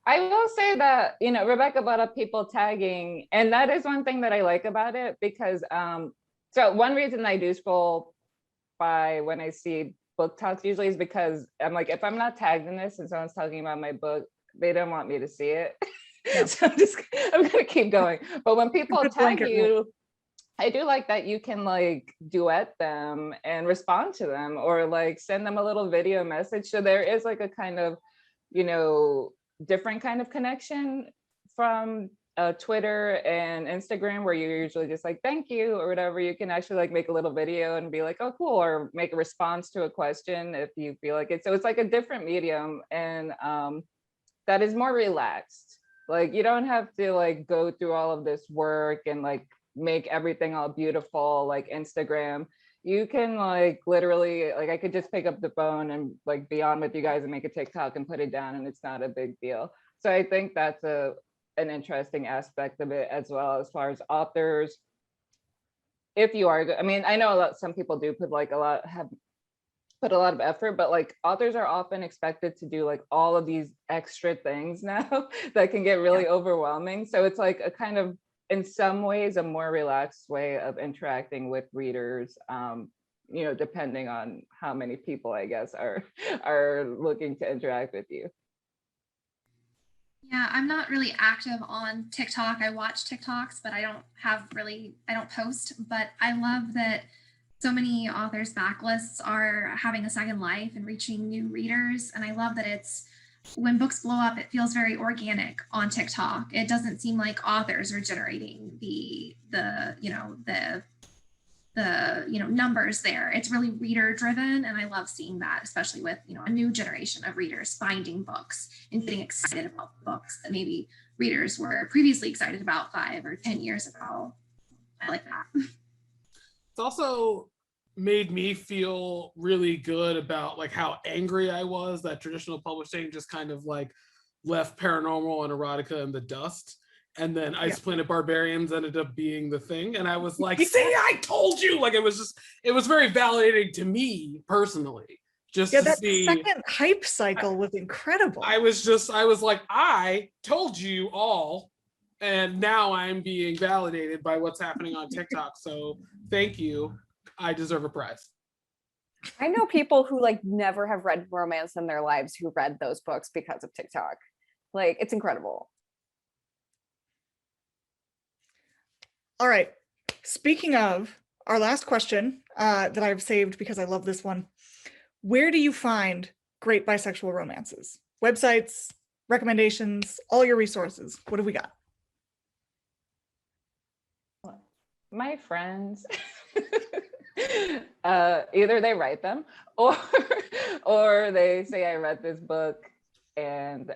I will say that, you know, Rebecca brought up people tagging, and that is one thing that I like about it, because so one reason I do scroll by when I see book talks usually is because I'm like, if I'm not tagged in this and someone's talking about my book, they don't want me to see it. Yeah. So I'm gonna keep going. But when people tag you, I do like that you can like duet them and respond to them, or like send them a little video message. So there is like a kind of, you know, different kind of connection from Twitter and Instagram, where you're usually just like, thank you, or whatever. You can actually like make a little video and be like, oh, cool, or make a response to a question if you feel like it. So it's like a different medium, and that is more relaxed. Like you don't have to like go through all of this work and like make everything all beautiful like Instagram. You can like literally, like I could just pick up the phone and like be on with you guys and make a TikTok and put it down, and it's not a big deal. So I think that's an interesting aspect of it as well, as far as authors. If you are, I mean, I know some people do put like put a lot of effort, but like authors are often expected to do like all of these extra things now that can get really overwhelming. So it's like a kind of, in some ways, a more relaxed way of interacting with readers, you know, depending on how many people, I guess, are looking to interact with you. Yeah, I'm not really active on TikTok. I watch TikToks, but I don't post. But I love that so many authors' backlists are having a second life and reaching new readers. And I love that when books blow up, it feels very organic on TikTok. It doesn't seem like authors are generating the numbers there. It's really reader driven, and I love seeing that, especially with a new generation of readers finding books and getting excited about books that maybe readers were previously excited about 5 or 10 years ago. I like that. It's also made me feel really good about like how angry I was that traditional publishing just kind of like left paranormal and erotica in the dust. And then Ice Planet Barbarians ended up being the thing. And I was like, see, I told you. Like, it was very validating to me personally. Just to that see, second hype cycle was incredible. I was like, I told you all. And now I'm being validated by what's happening on TikTok. So thank you. I deserve a prize. I know people who like never have read romance in their lives who read those books because of TikTok. Like, it's incredible. All right. Speaking of, our last question that I've saved because I love this one. Where do you find great bisexual romances? Websites, recommendations, all your resources. What do we got? My friends. Either they write them or they say, I read this book and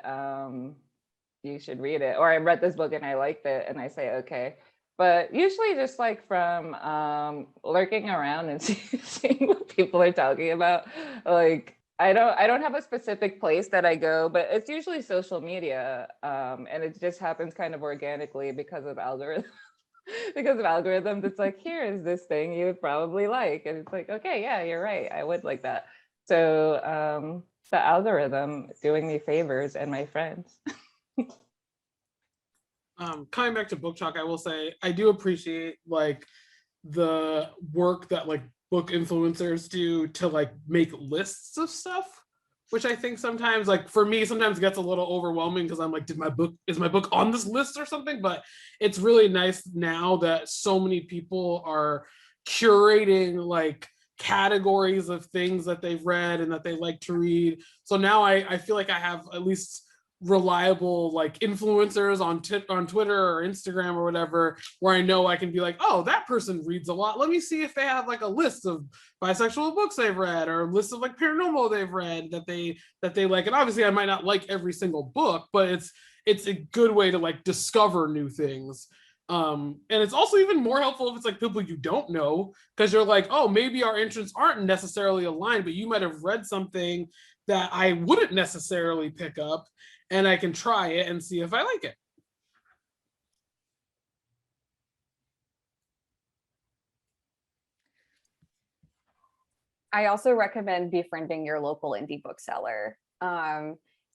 you should read it, or I read this book and I liked it, and I say okay. But usually just like from lurking around and seeing what people are talking about. Like I don't have a specific place that I go, but it's usually social media, and it just happens kind of organically because of algorithms. Because of algorithms, it's like, here is this thing you would probably like, and it's like, okay, yeah, you're right, I would like that. So the algorithm doing me favors and my friends. Coming back to Book Talk, I will say I do appreciate like the work that like book influencers do to like make lists of stuff, which I think sometimes, like for me, sometimes gets a little overwhelming because I'm like, is my book on this list or something? But it's really nice now that so many people are curating like categories of things that they've read and that they like to read. So now I feel like I have at least reliable like influencers on Twitter or Instagram or whatever, where I know I can be like, oh, that person reads a lot. Let me see if they have like a list of bisexual books they've read or a list of like paranormal they've read that they like. And obviously I might not like every single book, but it's a good way to like discover new things. And it's also even more helpful if it's like people you don't know, because you're like, oh, maybe our interests aren't necessarily aligned, but you might have read something that I wouldn't necessarily pick up, and I can try it and see if I like it. I also recommend befriending your local indie bookseller,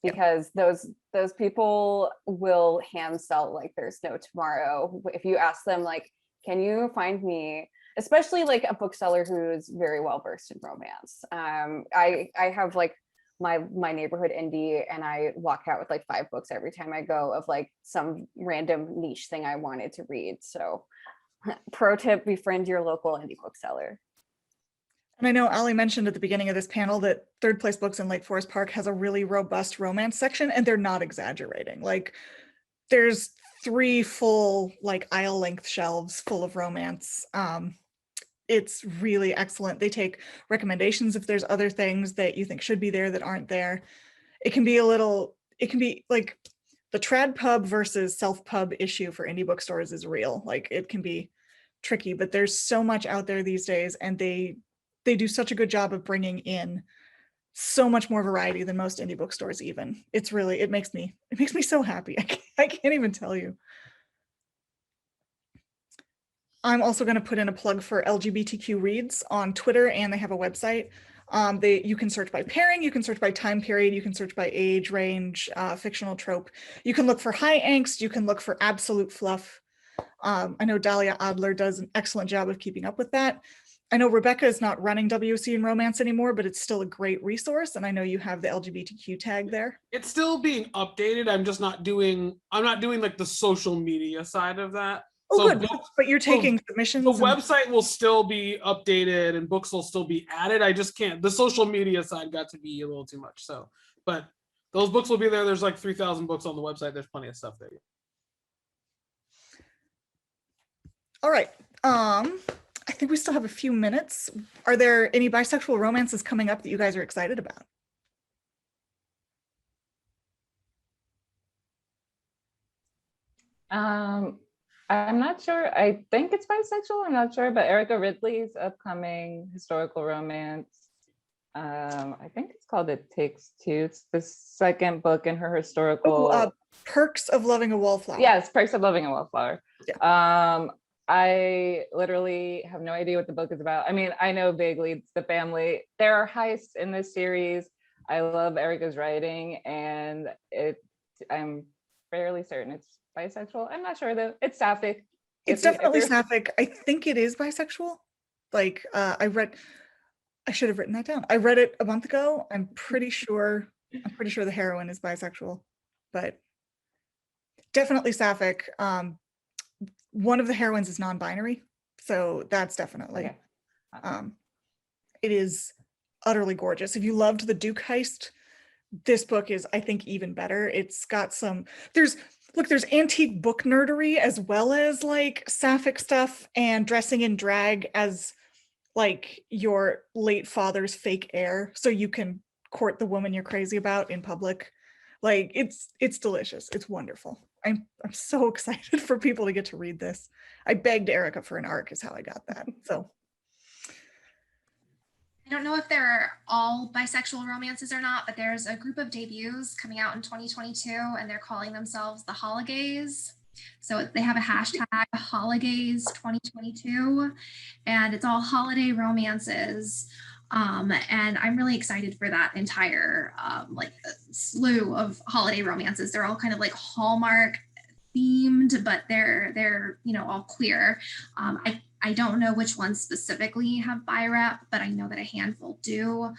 because those people will hand sell like there's no tomorrow. If you ask them like, can you find me, especially like a bookseller who's very well versed in romance. I have like my neighborhood indie, and I walk out with like 5 books every time I go of like some random niche thing I wanted to read. So pro tip, befriend your local indie bookseller. And I know Ali mentioned at the beginning of this panel that Third Place Books in Lake Forest Park has a really robust romance section, and they're not exaggerating. Like there's 3 full like aisle length shelves full of romance. It's really excellent. They take recommendations if there's other things that you think should be there that aren't there. It can be like the trad pub versus self pub issue for indie bookstores is real. Like it can be tricky, but there's so much out there these days, and they do such a good job of bringing in so much more variety than most indie bookstores even. It's really, it makes me so happy. I can't even tell you. I'm also going to put in a plug for LGBTQ Reads on Twitter, and they have a website. You can search by pairing, you can search by time period, you can search by age range, fictional trope. You can look for high angst, you can look for absolute fluff. I know Dahlia Adler does an excellent job of keeping up with that. I know Rebecca is not running WC in Romance anymore, but it's still a great resource. And I know you have the LGBTQ tag there. It's still being updated. I'm not doing like the social media side of that. Oh, so good. But you're taking submissions. The website will still be updated and books will still be added. I just can't. The social media side got to be a little too much. So, but those books will be there. There's like 3,000 books on the website. There's plenty of stuff there. All right. I think we still have a few minutes. Are there any bisexual romances coming up that you guys are excited about? I'm not sure. I think it's bisexual. I'm not sure, but Erica Ridley's upcoming historical romance. I think it's called It Takes Two. It's the second book in her historical. Perks of Loving a Wallflower. Yes, Perks of Loving a Wallflower. Yeah. I literally have no idea what the book is about. I mean, I know vaguely it's the family. There are heists in this series. I love Erica's writing, and I'm fairly certain it's bisexual. I'm not sure though. It's sapphic. It's definitely sapphic. I think it is bisexual. Like I should have written that down. I read it a month ago. I'm pretty sure the heroine is bisexual, but definitely sapphic. One of the heroines is non-binary, so that's definitely it is utterly gorgeous. If you loved the Duke heist, this book is, I think, even better. It's got some there's antique book nerdery as well as like sapphic stuff and dressing in drag as like your late father's fake heir, so you can court the woman you're crazy about in public. Like it's delicious. It's wonderful. I'm so excited for people to get to read this. I begged Erica for an arc is how I got that. So I don't know if they're all bisexual romances or not, but there's a group of debuts coming out in 2022, and they're calling themselves the Holigays. So they have a hashtag Holigays 2022, and it's all holiday romances. And I'm really excited for that entire like slew of holiday romances. They're all kind of like Hallmark themed, but they're all queer. I don't know which ones specifically have bi rep, but I know that a handful do.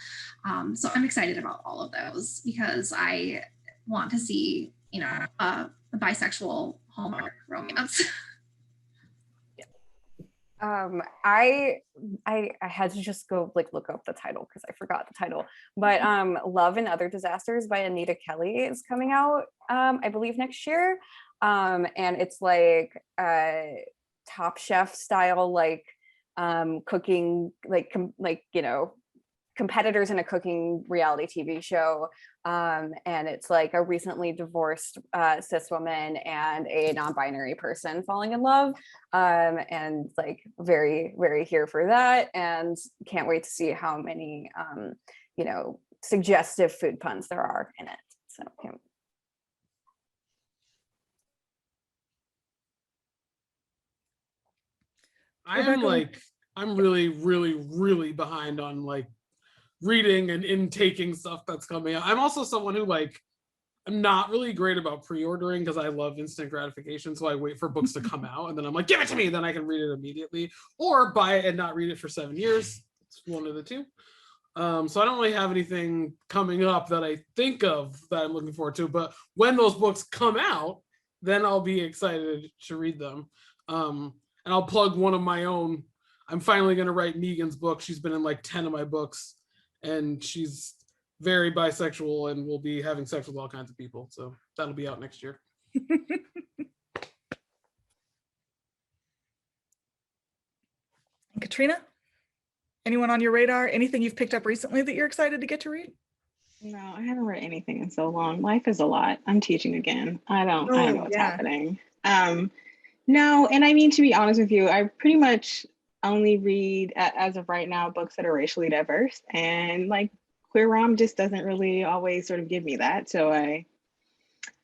So I'm excited about all of those because I want to see a bisexual Hallmark romance. I had to just go like look up the title because I forgot the title. But Love and Other Disasters by Anita Kelly is coming out, I believe next year. And it's like Top Chef style, like cooking, like you know, competitors in a cooking reality TV show. And it's like a recently divorced cis woman and a non-binary person falling in love. And like very, very here for that. And can't wait to see how many, you know, suggestive food puns there are in it. So can't. I'm really, really, really behind on like reading and intaking stuff that's coming out. I'm also someone who like, I'm not really great about pre-ordering because I love instant gratification. So I wait for books to come out and then I'm like, give it to me. Then I can read it immediately, or buy it and not read it for 7 years. It's one of the two. So I don't really have anything coming up that I think of that I'm looking forward to, but when those books come out, then I'll be excited to read them. And I'll plug one of my own. I'm finally going to write Megan's book. She's been in like 10 of my books, and she's very bisexual and will be having sex with all kinds of people. So that'll be out next year. Katrina, anyone on your radar? Anything you've picked up recently that you're excited to get to read? No, I haven't read anything in so long. Life is a lot. I'm teaching again. I don't know what's happening. No, and I mean, to be honest with you, I pretty much only read, as of right now, books that are racially diverse, and like queer rom just doesn't really always sort of give me that. So I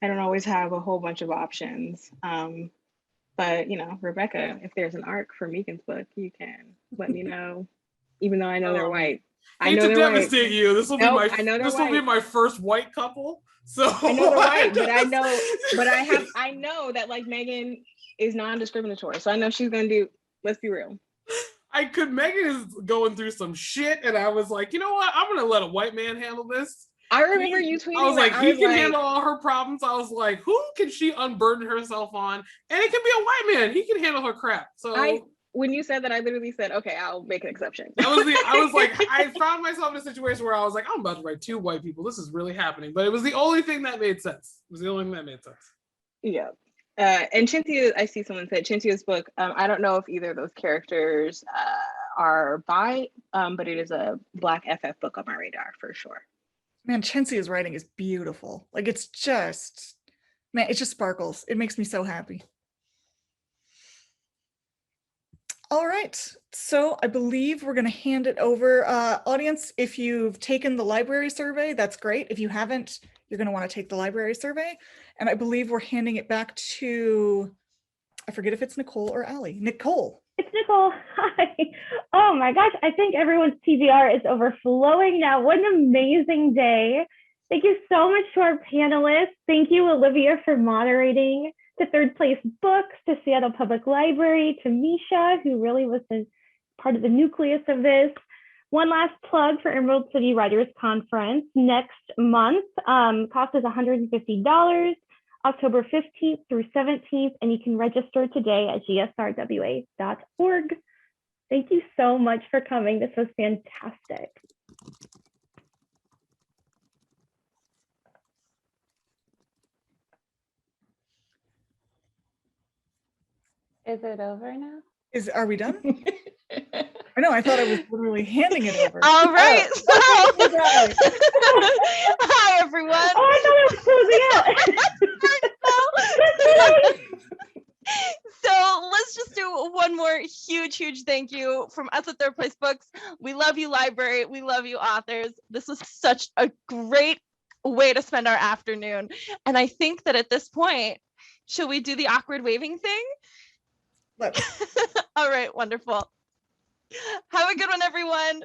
don't always have a whole bunch of options. But you know, Rebecca, if there's an arc for Megan's book, you can let me know, even though I know they're white. I know to devastate you. This will be be my first white couple. So I know they're white, but I know that like Megan is non-discriminatory. So I know she's gonna do, let's be real. Megan is going through some shit, and I was like, you know what? I'm gonna let a white man handle this. I remember you tweeting. I was like, he can handle all her problems. I was like, who can she unburden herself on? And it can be a white man. He can handle her crap. So when you said that, I literally said, okay, I'll make an exception. I found myself in a situation where I was like, I'm about to write 2 white people. This is really happening. But it was the only thing that made sense. Yeah. And Cynthia, I see someone said Cynthia's book. I don't know if either of those characters are bi, but it is a Black FF book on my radar for sure. Man, Cynthia's writing is beautiful. Like it just sparkles. It makes me so happy. All right, so I believe we're going to hand it over. Audience, if you've taken the library survey, that's great. If you haven't, you're going to want to take the library survey. And I believe we're handing it back to, I forget if it's Nicole or Allie. Nicole. It's Nicole. Hi. Oh my gosh, I think everyone's TBR is overflowing now. What an amazing day. Thank you so much to our panelists. Thank you, Olivia, for moderating. To Third Place Books, to Seattle Public Library, to Misha, who really was part of the nucleus of this. One last plug for Emerald City Writers Conference next month. Cost is $150, October 15th through 17th, and you can register today at gsrwa.org. Thank you so much for coming. This was fantastic. Is it over now? Are we done? I know, I thought I was literally handing it over. All right. Hi, everyone. Oh, I thought I was closing out. So let's just do one more huge thank you from us at Third Place Books. We love you, library. We love you, authors. This was such a great way to spend our afternoon. And I think that at this point, should we do the awkward waving thing? Let's. All right, wonderful. Have a good one, everyone.